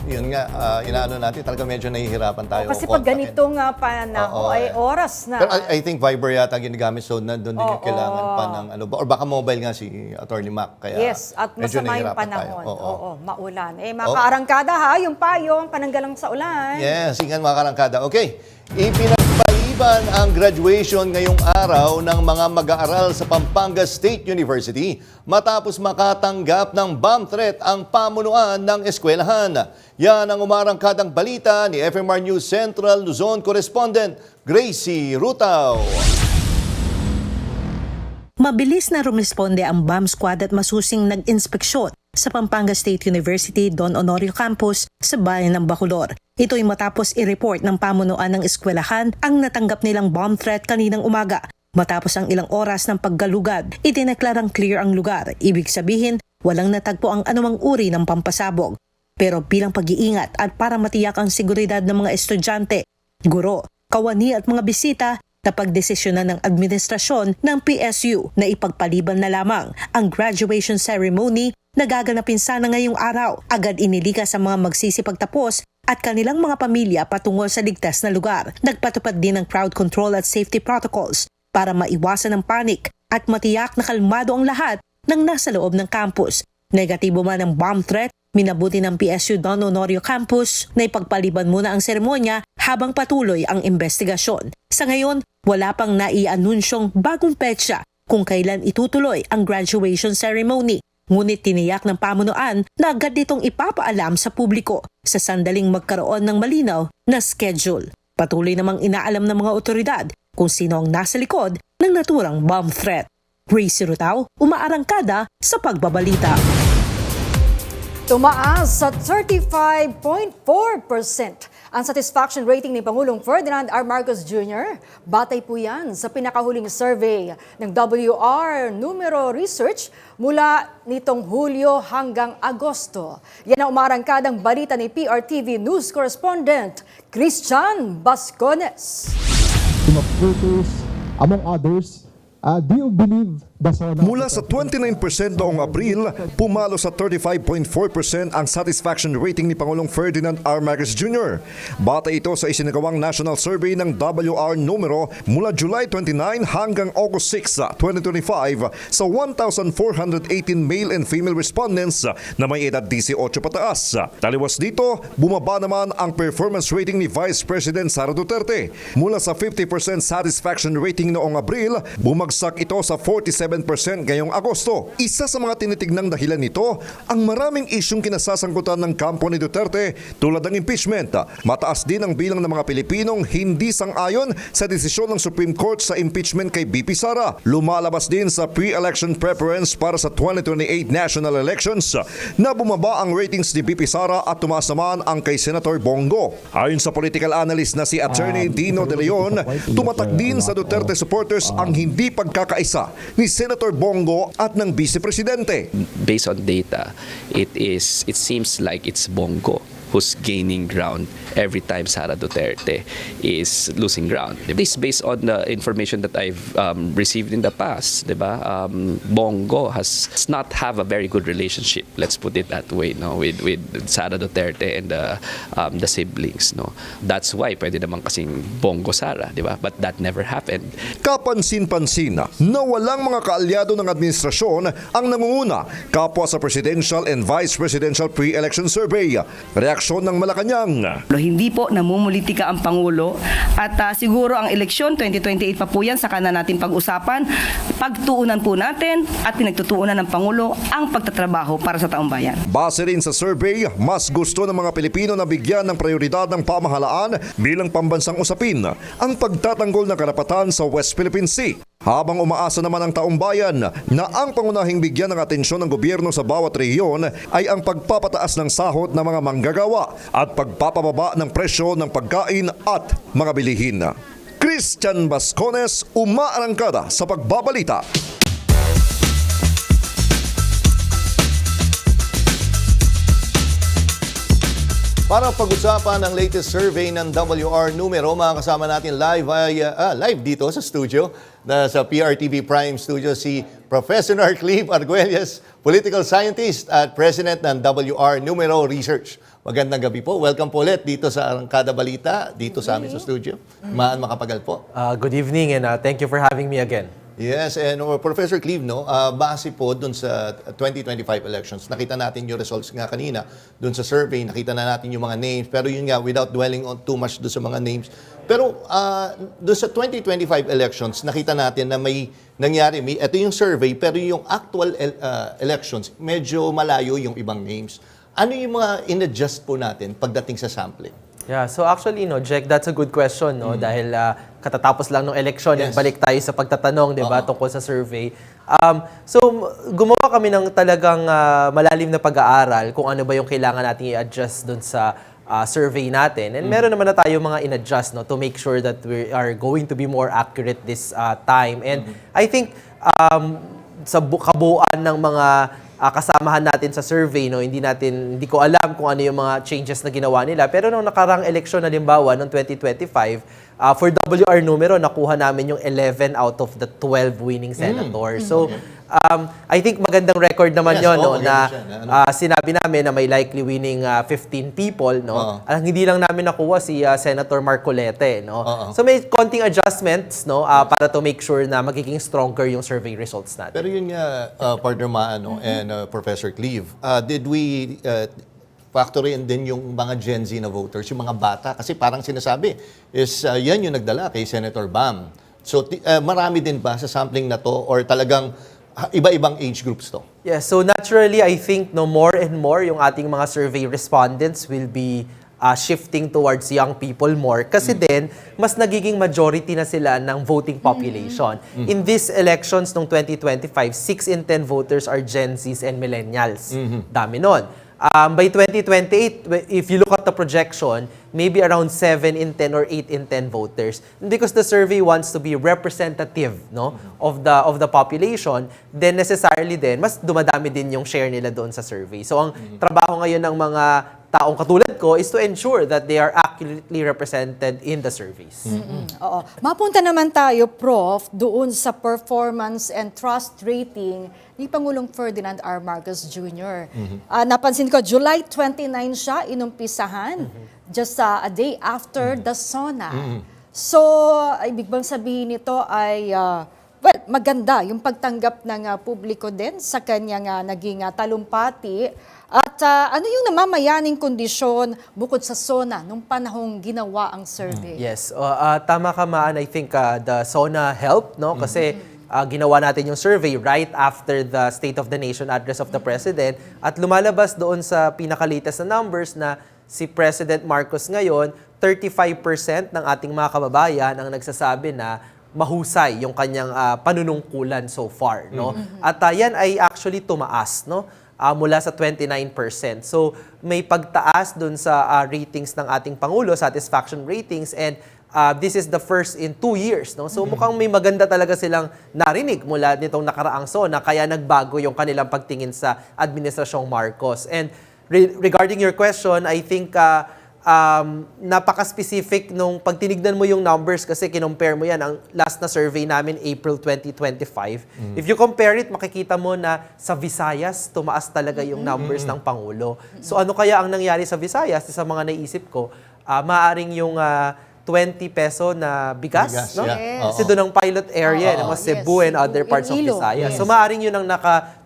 Yun nga, inaano natin, talaga medyo nahihirapan tayo. Kasi pag ganitong panahon ay oras na. Pero I think Viber yata ginagamit, so nandun din yung kailangan pa ng or baka mobile nga si Attorney Mac. Kaya yes, at masama yung panahon. Oo, maulan. Mga kaarangkada yung payong pananggalang sa ulan. Yes, ingan mga kaarangkada. Okay, ipinagpaliban ang graduation ngayong araw ng mga mag-aaral sa Pampanga State University matapos makatanggap ng bomb threat ang pamunuan ng eskwelahan. Yan ang umarangkadang balita ni FMR News Central Luzon correspondent Gracie Rutaw. Mabilis na rumisponde ang bomb squad at masusing nag-inspeksyon sa Pampanga State University Don Honorio Campus sa bayan ng Bacolor. Ito'y matapos i-report ng pamunuan ng eskwelahan ang natanggap nilang bomb threat kaninang umaga. Matapos ang ilang oras ng paggalugad, itineklarang clear ang lugar. Ibig sabihin, walang natagpo ang anumang uri ng pampasabog. Pero bilang pag-iingat at para matiyak ang seguridad ng mga estudyante, guro, kawani at mga bisita, napagdesisyonan ng administrasyon ng PSU na ipagpaliban na lamang ang graduation ceremony na gaganapin sana ngayong araw. Agad inilikas ang mga magsisipagtapos at kanilang mga pamilya patungo sa ligtas na lugar. Nagpatupad din ng crowd control at safety protocols para maiwasan ang panic at matiyak na kalmado ang lahat ng nasa loob ng campus. Negatibo man ang bomb threat, minabuti ng PSU Don Honorio Campus na ipagpaliban muna ang seremonya habang patuloy ang investigasyon. Sa ngayon, wala pang naianunsyong bagong petsa kung kailan itutuloy ang graduation ceremony. Ngunit tiniyak ng pamunuan na agad itong ipapaalam sa publiko sa sandaling magkaroon ng malinaw na schedule. Patuloy namang inaalam ng mga otoridad kung sino ang nasa likod ng naturang bomb threat. Gracie Rutao, umaarangkada sa pagbabalita. Tumaas sa 35.4% ang satisfaction rating ni Pangulong Ferdinand R. Marcos Jr. Batay po yan sa pinakahuling survey ng WR Numero Research mula nitong Hulyo hanggang Agosto. Yan ang umarangkadang balita ni PRTV News Correspondent Christian Bascones. Voters, among others, do you believe mula sa 29% noong Abril, pumalo sa 35.4% ang satisfaction rating ni Pangulong Ferdinand R. Marcos Jr. Batay ito sa isinagawang national survey ng WR Numero mula July 29 hanggang August 6, 2025 sa 1,418 male and female respondents na may edad 18 pataas. Taliwas dito, bumaba naman ang performance rating ni Vice President Sara Duterte. Mula sa 50% satisfaction rating noong Abril, bumagsak ito sa 47% ngayong Agosto. Isa sa mga tinitignang dahilan nito, ang maraming isyong kinasasangkutan ng kampo ni Duterte tulad ng impeachment. Mataas din ang bilang ng mga Pilipinong hindi sang-ayon sa desisyon ng Supreme Court sa impeachment kay BP Sara. Lumalabas din sa pre-election preference para sa 2028 national elections na bumaba ang ratings ni BP Sara at tumaas naman ang kay Senator Bongo. Ayon sa political analyst na si Attorney Dino De Leon, tumatak din sa Duterte supporters ang hindi pagkakaisa ni Senator Bongo at ng Vice Presidente. Based on data, it seems like it's Bongo who's gaining ground every time Sara Duterte is losing ground. This is based on the information that I've received in the past, diba? Bongo has not have a very good relationship, let's put it that way, no, with Sara Duterte and the siblings, no. That's why pwede naman kasing Bongo Sara, diba? But that never happened. Kapansin-pansin na walang mga kaalyado ng administrasyon ang nangunguna kapwa sa presidential and vice presidential pre-election survey. Reaksyon ng Malacanang. Hindi po namumulitika ang Pangulo at siguro ang eleksyon 2028 pa po yan, saka na natin pag-usapan. Pagtuunan po natin at pinagtutuunan ng Pangulo ang pagtatrabaho para sa taong bayan. Base rin sa survey, mas gusto ng mga Pilipino na bigyan ng prioridad ng pamahalaan bilang pambansang usapin ang pagtatanggol ng karapatan sa West Philippine Sea. Habang umaasa naman ang taong bayan na ang pangunahing bigyan ng atensyon ng gobyerno sa bawat rehiyon ay ang pagpapataas ng sahod ng mga manggagawa at pagpapababa ng presyo ng pagkain at mga bilihin. Christian Bascones, umaarangkada sa pagbabalita. Para pag-usapan ang latest survey ng WR Numero, mga kasama natin live dito sa studio, sa PRTV Prime Studio, si Professor Cleve Arguelles, Political Scientist at President ng WR Numero Research. Magandang gabi po. Welcome po ulit dito sa Arangkada Balita, dito sa amin sa studio. Maan Makapagal po. Good evening and thank you for having me again. Yes, and Professor Cleve, base po dun sa 2025 elections, nakita natin yung results nga kanina, dun sa survey, nakita na natin yung mga names, pero yun nga, without dwelling on too much dun sa mga names. Pero dun sa 2025 elections, nakita natin na may nangyari, ito yung survey, pero yung actual elections, medyo malayo yung ibang names. Ano yung mga in-adjust po natin pagdating sa sampling? Yeah, so actually, Jack, that's a good question, dahil katatapos lang ng election, Yes. balik tayo sa pagtatanong, di ba, tungkol sa survey. So, gumawa kami ng talagang malalim na pag-aaral kung ano ba yung kailangan natin i-adjust dun sa survey natin. And meron naman na tayo mga in-adjust to make sure that we are going to be more accurate this time. And I think sa kabuuan ng mga kasamahan natin sa survey, hindi ko alam kung ano yung mga changes na ginawa nila. Pero nung nakarang eleksyon, halimbawa, noong 2025, for WR Numero, nakuha namin yung 11 out of the 12 winning senators. So, I think magandang record naman Yes, yon, no, maganda na siya, sinabi namin na may likely winning 15 people, no. Ang hindi lang namin nakuha si Senator Marcolete, no. So may konting adjustments, no, para to make sure na magiging stronger yung survey results natin. Pero yun nga, Partner Maano and Professor Cleve, did we factor in din yung mga Gen Z na voters, yung mga bata? Kasi parang sinasabi is yan yung nagdala kay Senator Bam. So marami din ba sa sampling na to or talagang iba-ibang age groups to? Yeah, so naturally, I think no more and more yung ating mga survey respondents will be shifting towards young people more kasi din mas nagiging majority na sila ng voting population. In these elections noong 2025, 6 in 10 voters are Gen Zs and millennials. Dami nun. By 2028, if you look at the projection, maybe around 7 in 10 or 8 in 10 voters. Because the survey wants to be representative, no, of the population, then necessarily din mas dumadami din yung share nila doon sa survey. So ang trabaho ngayon ng mga taong katulad ko is to ensure that they are accurately represented in the surveys. Oo. Mapunta naman tayo, Prof, doon sa performance and trust rating ni Pangulong Ferdinand R. Marcos Jr. Napansin ko, July 29 siya inumpisahan, just a day after the SONA. So, ibig bang sabihin nito ay, well, maganda yung pagtanggap ng publiko din sa kanyang naging talumpati. At ano yung namamayaning kondisyon bukod sa SONA nung panahong ginawa ang survey? Yes, tama ka, Maan. I think the SONA helped, no? Kasi ginawa natin yung survey right after the State of the Nation address of the President at lumalabas doon sa pinaka-latest na numbers na si President Marcos ngayon, 35% ng ating mga kababayan ang nagsasabi na mahusay yung kanyang panunungkulan so far, no? At yan ay actually tumaas, no? Mula sa 29%. So may pagtaas dun sa ratings ng ating Pangulo, satisfaction ratings, and this is the first in 2 years. No? So mukhang may maganda talaga silang narinig mula nitong nakaraang SONA, kaya nagbago yung kanilang pagtingin sa Administrasyong Marcos. And regarding your question, I think napaka-specific nung pag tinignan mo yung numbers kasi kinompare mo yan. Ang last na survey namin, April 2025. If you compare it, makikita mo na sa Visayas, tumaas talaga yung numbers ng Pangulo. So ano kaya ang nangyari sa Visayas? Sa mga naisip ko, maaring yung 20 peso na bigas, no? Yeah. Kasi doon ang pilot area ng mga Cebu and other parts of Visayas. So maaring yun ang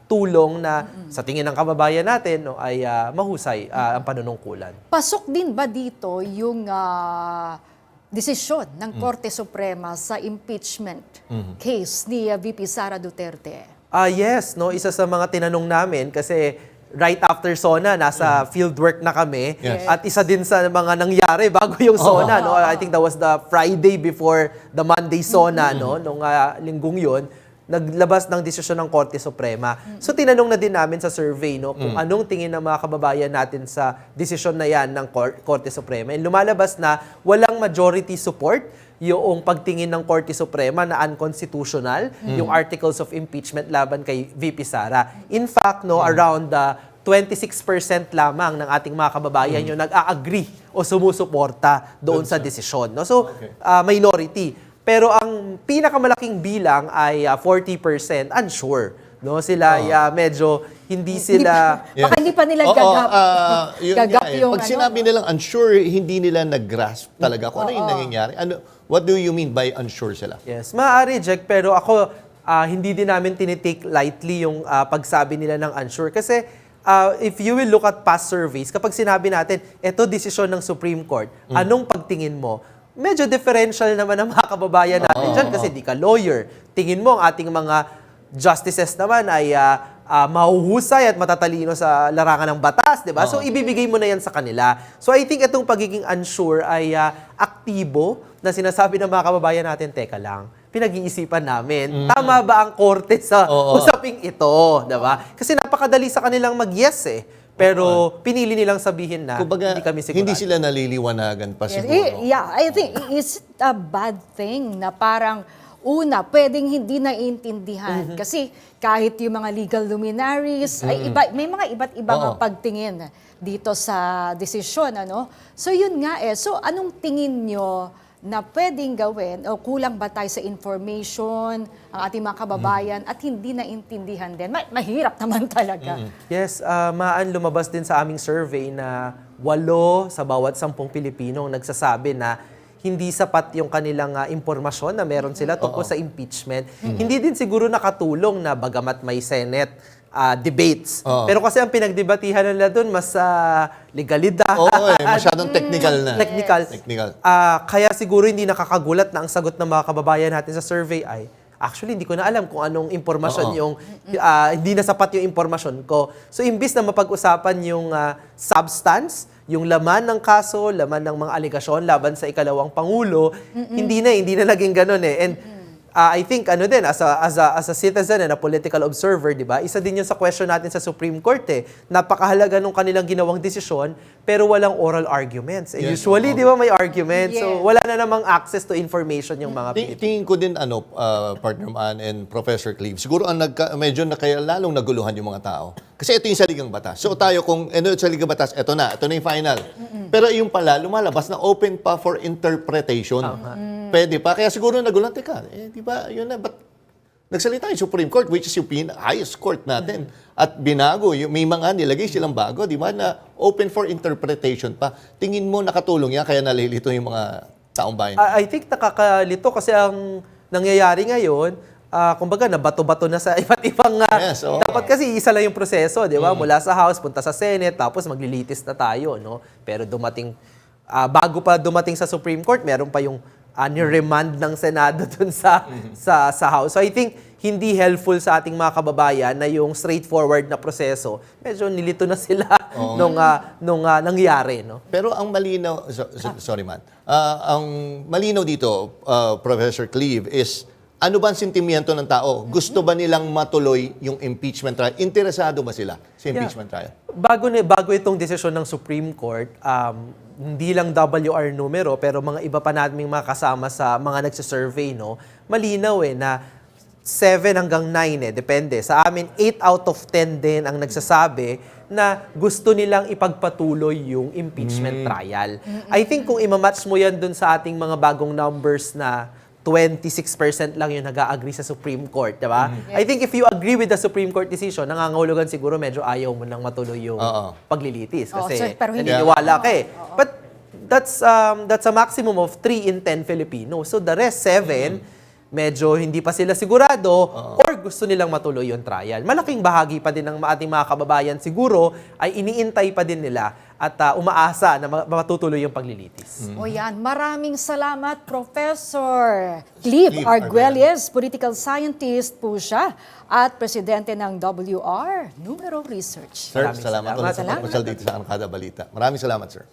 tulong na sa tingin ng kababayan natin, no, ay mahusay ang panunungkulan. Pasok din ba dito yung desisyon ng Korte Suprema sa impeachment case ni VP Sara Duterte? Yes, no, isa sa mga tinanong namin kasi right after SONA, nasa fieldwork na kami. Yes. At isa din sa mga nangyari bago yung SONA, no? I think that was the Friday before the Monday SONA, no? Nung linggong yun, naglabas ng desisyon ng Korte Suprema. So tinanong na din namin sa survey, no, kung anong tingin ng mga kababayan natin sa desisyon na yan ng Korte Suprema. And lumalabas na walang majority support yung pagtingin ng Korte Suprema na unconstitutional, yung articles of impeachment laban kay VP Sara. In fact, no, around 26% lamang ng ating mga kababayan yung nag-a-agree o sumusuporta doon sa desisyon. No? So, minority. Pero ang pinakamalaking bilang ay 40% unsure. No, sila medyo hindi sila Baka hindi pa nila gagap. Gagap yung Pag sinabi nilang unsure, hindi nila nag-grasp talaga kung ano yung nangyayari. What do you mean by unsure sila? Yes, maaari, Jack, pero ako hindi din namin tinitake lightly yung pagsabi nila ng unsure kasi if you will look at past surveys, kapag sinabi natin, eto desisyon ng Supreme Court, anong pagtingin mo? Medyo differential naman ang mga kababayan natin dyan kasi di ka lawyer. Tingin mo ang ating mga justices naman ay mahuhusay at matatalino sa larangan ng batas, di ba? So ibibigay mo na yan sa kanila. So I think itong pagiging unsure ay aktibo na sinasabi ng mga kababayan natin, teka lang, pinag-iisipan namin, tama ba ang korte sa usaping ito, di ba? Kasi napakadali sa kanilang mag-yes eh. Pero pinili nilang sabihin na Kumbaga, hindi kami sigurado. hindi sila naliliwanagan pa siguro. Yeah, I think it's a bad thing na parang una, pwedeng hindi naiintindihan. Kasi kahit yung mga legal luminaries, ay may mga iba't ibang pagtingin dito sa desisyon. Ano? So yun nga So anong tingin nyo na pwedeng gawin o kulang ba tayo sa information ang ating mga kababayan at hindi naintindihan din? Mahirap naman talaga. Yes, maan lumabas din sa aming survey na 8 sa bawat 10 Pilipino ang nagsasabi na hindi sapat yung kanilang impormasyon na meron sila tungkol sa impeachment. Hindi din siguro nakatulong na bagamat may Senate debates. Pero kasi ang pinagdebatihan nila doon mas legalidad. Masyadong technical na. Technical. Kaya siguro hindi nakakagulat na ang sagot ng mga kababayan natin sa survey ay, actually, hindi ko na alam kung anong impormasyon yung, hindi na sapat yung impormasyon ko. So, imbis na mapag-usapan yung substance, yung laman ng kaso, laman ng mga aligasyon laban sa ikalawang Pangulo, hindi na naging ganun eh. And I think as a citizen and a political observer, 'di ba? Isa din 'yun sa question natin sa Supreme Court eh. Napakahalaga nung kanilang ginawang desisyon pero walang oral arguments. And usually, 'di ba, may arguments. So wala na namang access to information yung mga Pilipino. Tingin ko din Partner Man and Professor Cleve. Siguro ang medyo kaya lalong naguluhan yung mga tao. Kasi ito yung saligang batas. So tayo kung saligang batas, ito na yung final. Pero yung pala lumalabas na open pa for interpretation. Pwede pa. Kaya siguro nagulat, di ba, yun na, ba't nagsalita yung Supreme Court, which is yung highest court natin, at binago, may mga nilagay silang bago, di ba, na open for interpretation pa. Tingin mo nakatulong yan, kaya nalilito yung mga taong bayan? I think nakakalito kasi ang nangyayari ngayon, kumbaga, nabato-bato na sa iba't ibang... Dapat kasi isa lang yung proseso, di ba? Mula sa House, punta sa Senate, tapos maglilitis na tayo, no? Pero bago pa dumating sa Supreme Court, meron pa yung ni-remand ng Senado dun sa House. So I think hindi helpful sa ating mga kababayan na yung straightforward na proseso. Medyo nilito na sila nung nangyari. No? Pero ang malinaw, sorry man, ang malinaw dito, Professor Cleve, is ano ba ang sentimiento ng tao? Gusto ba nilang matuloy yung impeachment trial? Interesado ba sila sa impeachment trial? Bago itong desisyon ng Supreme Court, hindi lang WR numero, pero mga iba pa naming mga kasama sa mga nagsisurvey, no, malinaw na 7 hanggang 9 depende. Sa amin, 8 out of 10 din ang nagsasabi na gusto nilang ipagpatuloy yung impeachment trial. I think kung imamatch mo yan dun sa ating mga bagong numbers na 26% lang yung nag-a-agree sa Supreme Court, diba? I think if you agree with the Supreme Court decision, nangangahulugan siguro medyo ayaw mo nang matuloy yung paglilitis. Kasi naniniwala ka eh. But that's a maximum of 3 in 10 Filipinos. So the rest, 7, medyo hindi pa sila sigurado or gusto nilang matuloy yung trial. Malaking bahagi pa din ng ating mga kababayan siguro ay iniintay pa din nila at umaasa na matutuloy yung paglilitis. O yan, maraming salamat, Professor Cleve Arguelles, political scientist po siya at presidente ng WR Numero Research. Sir, salamat ulit sa pagpasyal dito sa Angkada Balita. Maraming salamat, sir.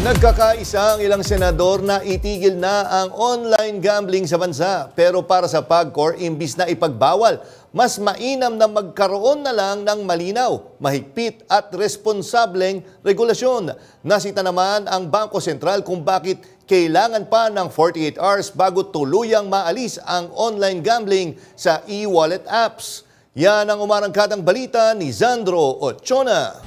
Nagkakaisa ang ilang senador na itigil na ang online gambling sa bansa. Pero para sa PAGCOR, imbis na ipagbawal, mas mainam na magkaroon na lang ng malinaw, mahigpit at responsableng regulasyon. Nasita naman ang Bangko Sentral kung bakit kailangan pa ng 48 hours bago tuluyang maalis ang online gambling sa e-wallet apps. Yan ang umarangkadang balita ni Zandro Ochona.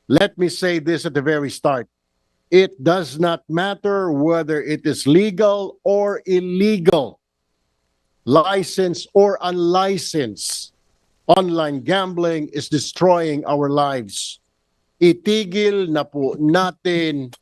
Let me say this at the very start. It does not matter whether it is legal or illegal, licensed or unlicensed. Online gambling is destroying our lives. Itigil na po natin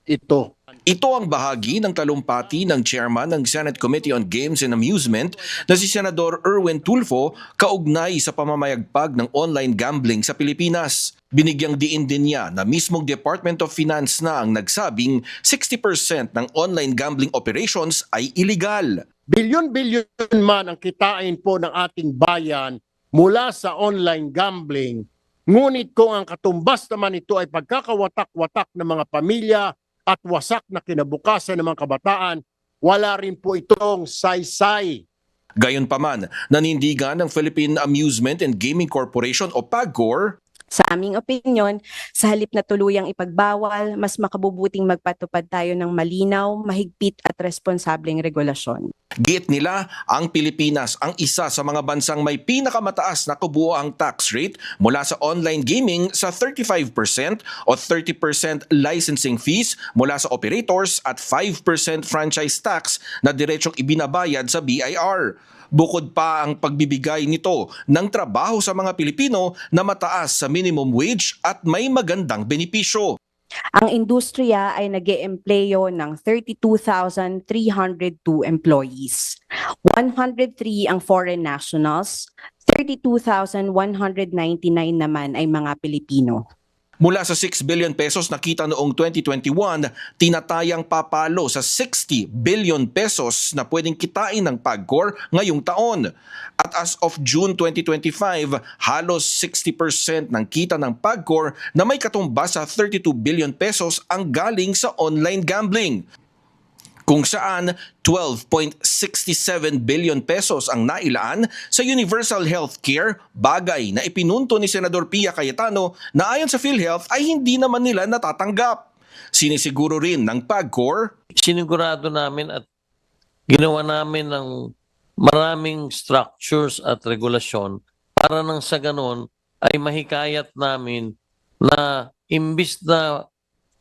ito. Ito ang bahagi ng talumpati ng chairman ng Senate Committee on Games and Amusement na si Senador Erwin Tulfo kaugnay sa pamamayagpag ng online gambling sa Pilipinas. Binigyang diin din niya na mismong Department of Finance na ang nagsabing 60% ng online gambling operations ay illegal. Bilyon-bilyon man ang kitain po ng ating bayan mula sa online gambling, ngunit kung ang katumbas naman ito ay pagkakawatak-watak ng mga pamilya at wasak na kinabukasan ng mga kabataan, wala rin po itong saysay. Gayunpaman, nanindigan ng Philippine Amusement and Gaming Corporation o PAGCOR Sa aming opinyon, sa halip na tuluyang ipagbawal, mas makabubuting magpatupad tayo ng malinaw, mahigpit at responsableng regulasyon. Giit nila, ang Pilipinas ang isa sa mga bansang may pinakamataas na kabuoang tax rate mula sa online gaming sa 35% o 30% licensing fees mula sa operators at 5% franchise tax na diretsong ibinabayad sa BIR. Bukod pa ang pagbibigay nito ng trabaho sa mga Pilipino na mataas sa minimum wage at may magandang benepisyo. Ang industriya ay nag-eempleyo ng 32,302 employees. 103 ang foreign nationals, 32,199 naman ay mga Pilipino. Mula sa 6 billion pesos na kita noong 2021, tinatayang papalo sa 60 billion pesos na pwedeng kitain ng PAGCOR ngayong taon. At as of June 2025, halos 60% ng kita ng PAGCOR na may katumbas sa 32 billion pesos ang galing sa online gambling, kung saan 12.67 billion pesos ang nailaan sa universal healthcare, bagay na ipinunto ni Senador Pia Cayetano na ayon sa PhilHealth ay hindi naman nila natatanggap. Sinisiguro rin ng PAGCOR, sinigurado namin at ginawa namin ng maraming structures at regulasyon para nang sa ganon ay mahikayat namin na imbis na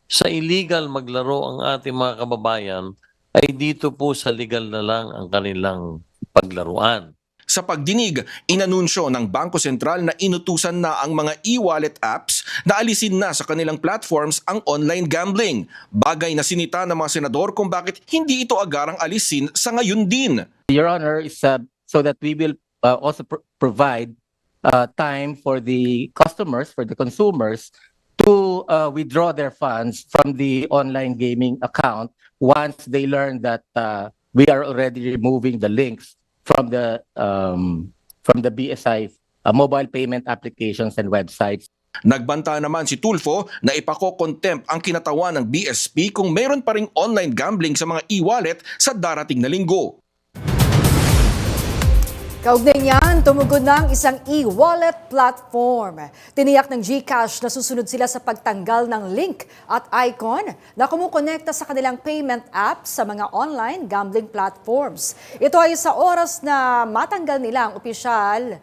sa illegal maglaro ang ating mga kababayan, ay dito po sa legal na lang ang kanilang paglaruan. Sa pagdinig, inanunsyo ng Bangko Sentral na inutusan na ang mga e-wallet apps na alisin na sa kanilang platforms ang online gambling. Bagay na sinita ng mga senador kung bakit hindi ito agarang alisin sa ngayon din. Your Honor, is so that we will also provide time for the customers, for the consumers, to withdraw their funds from the online gaming account once they learn that we are already removing the links from the BSI mobile payment applications and websites. Nagbanta naman si Tulfo na ipako-contempt ang kinatawan ng BSP kung meron pa ring online gambling sa mga e-wallet sa darating na linggo. Kaugnay niyan, tumugod na ang isang e-wallet platform. Tiniyak ng GCash na susunod sila sa pagtanggal ng link at icon na kumukonekta sa kanilang payment app sa mga online gambling platforms. Ito ay sa oras na matanggal nila ang opisyal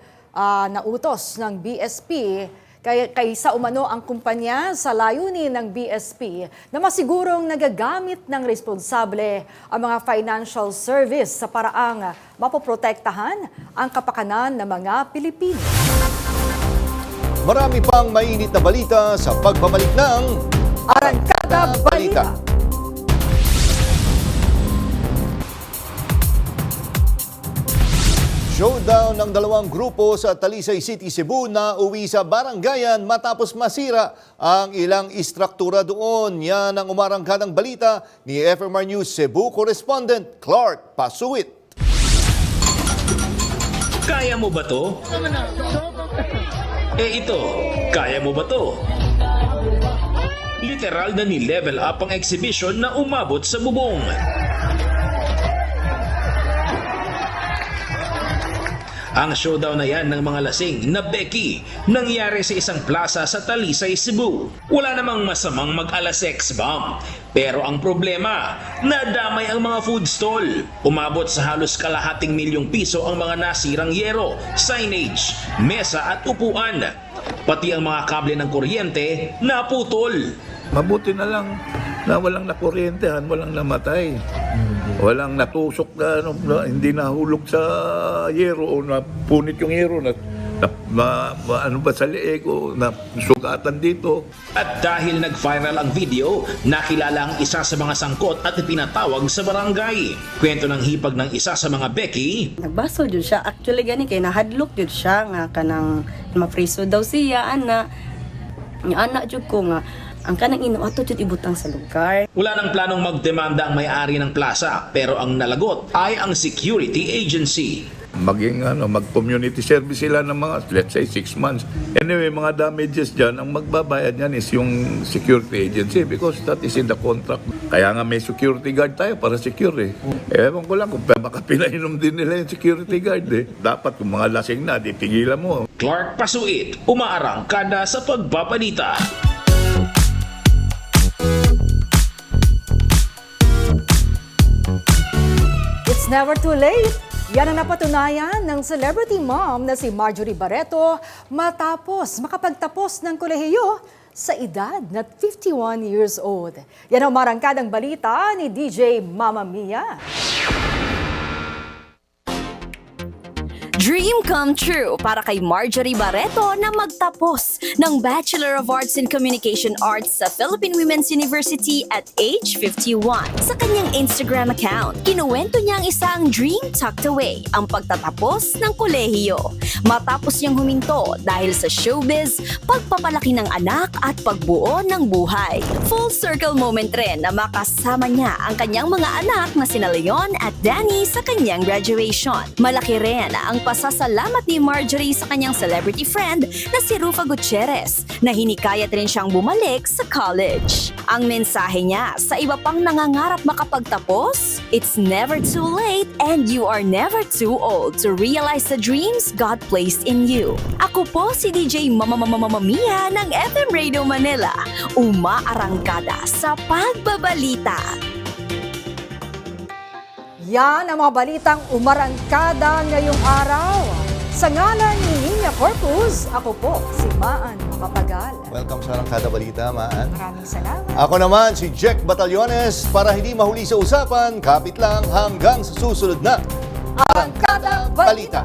na utos ng BSP kaysa umano ang kumpanya sa layunin ng BSP na masigurong nagagamit ng responsable ang mga financial service sa paraang mapoprotektahan ang kapakanan ng mga Pilipino. Marami pang mainit na balita sa pagbabalik ng Arangkada Balita. Showdown ng dalawang grupo sa Talisay City, Cebu na uwi sa barangayan matapos masira ang ilang istruktura doon. Yan ang umarangkadang balita ni FMR News Cebu correspondent Clark Pasuit. Kaya mo ba to? Ito, kaya mo ba to? Literal na ni-level up ang exhibition na umabot sa bubong. Ang showdown na yan ng mga lasing na Becky nangyari sa isang plaza sa Talisay, Cebu. Wala namang masamang mag-alasex bomb. Pero ang problema, nadamay ang mga food stall. Umabot sa halos kalahating milyong piso ang mga nasirang yero, signage, mesa at upuan. Pati ang mga kable ng kuryente naputol. Mabuti na lang na walang nakuryentehan, walang namatay. Walang natusok na hindi nahulog sa yero o napunit yung yero na ano ba sa leeg o nasugatan dito. At dahil nag-viral ang video, nakilala ang isa sa mga sangkot at ipinatawag sa barangay. Kwento ng hipag ng isa sa mga Becky. Nagbaso jud siya. Actually gani kay nahadlok jud siya nga kanang mapriso daw siya ana. Nga anak jud ko nga ang kanang ino ato jud ibutang sa lugar. Wala nang planong magdemanda ang may-ari ng plaza pero ang nalagot ay ang security agency. mag-community service sila ng mga, let's say, 6 months. Anyway, mga damages dyan, ang magbabayad yan is yung security agency because that is in the contract. Kaya nga may security guard tayo para secure eh. Ewan ko lang kung baka pinainom din nila yung security guard eh. Dapat kung mga lasing na, di pigilan mo. Clark Pasuit, umaarangkada sa pagbabalita. It's never too late. Yan ang napatunayan ng celebrity mom na si Marjorie Barreto matapos makapagtapos ng kolehiyo sa edad na 51 years old. Yan ang marangkadang balita ni DJ Mama Mia. Dream come true para kay Marjorie Barreto na magtapos ng Bachelor of Arts in Communication Arts sa Philippine Women's University at age 51. Sa kanyang Instagram account, kinuwento niya ang isang dream tucked away, ang pagtatapos ng kolehiyo. Matapos niyang huminto dahil sa showbiz, pagpapalaki ng anak at pagbuo ng buhay. Full circle moment rin na makasama niya ang kanyang mga anak na sina Leon at Danny sa kanyang graduation. Malaki rin ang pasasalamat ni Marjorie sa kanyang celebrity friend na si Rufa Gutierrez na hinikayat rin siyang bumalik sa college. Ang mensahe niya sa iba pang nangangarap makapagtapos, it's never too late and you are never too old to realize the dreams God placed in you. Ako po si DJ Mama Mia ng FM Radio Manila, umaarangkada sa pagbabalita. Yan ang mga balitang umarangkada ngayong araw. Sa ngalan ni Nina Corpus, ako po si Maan Mapagal. Welcome sa Arangkada Balita, Maan. Maraming salamat. Ako naman si Jack Batallones. Para hindi mahuli sa usapan, kapit lang hanggang sa susunod na Arangkada Balita.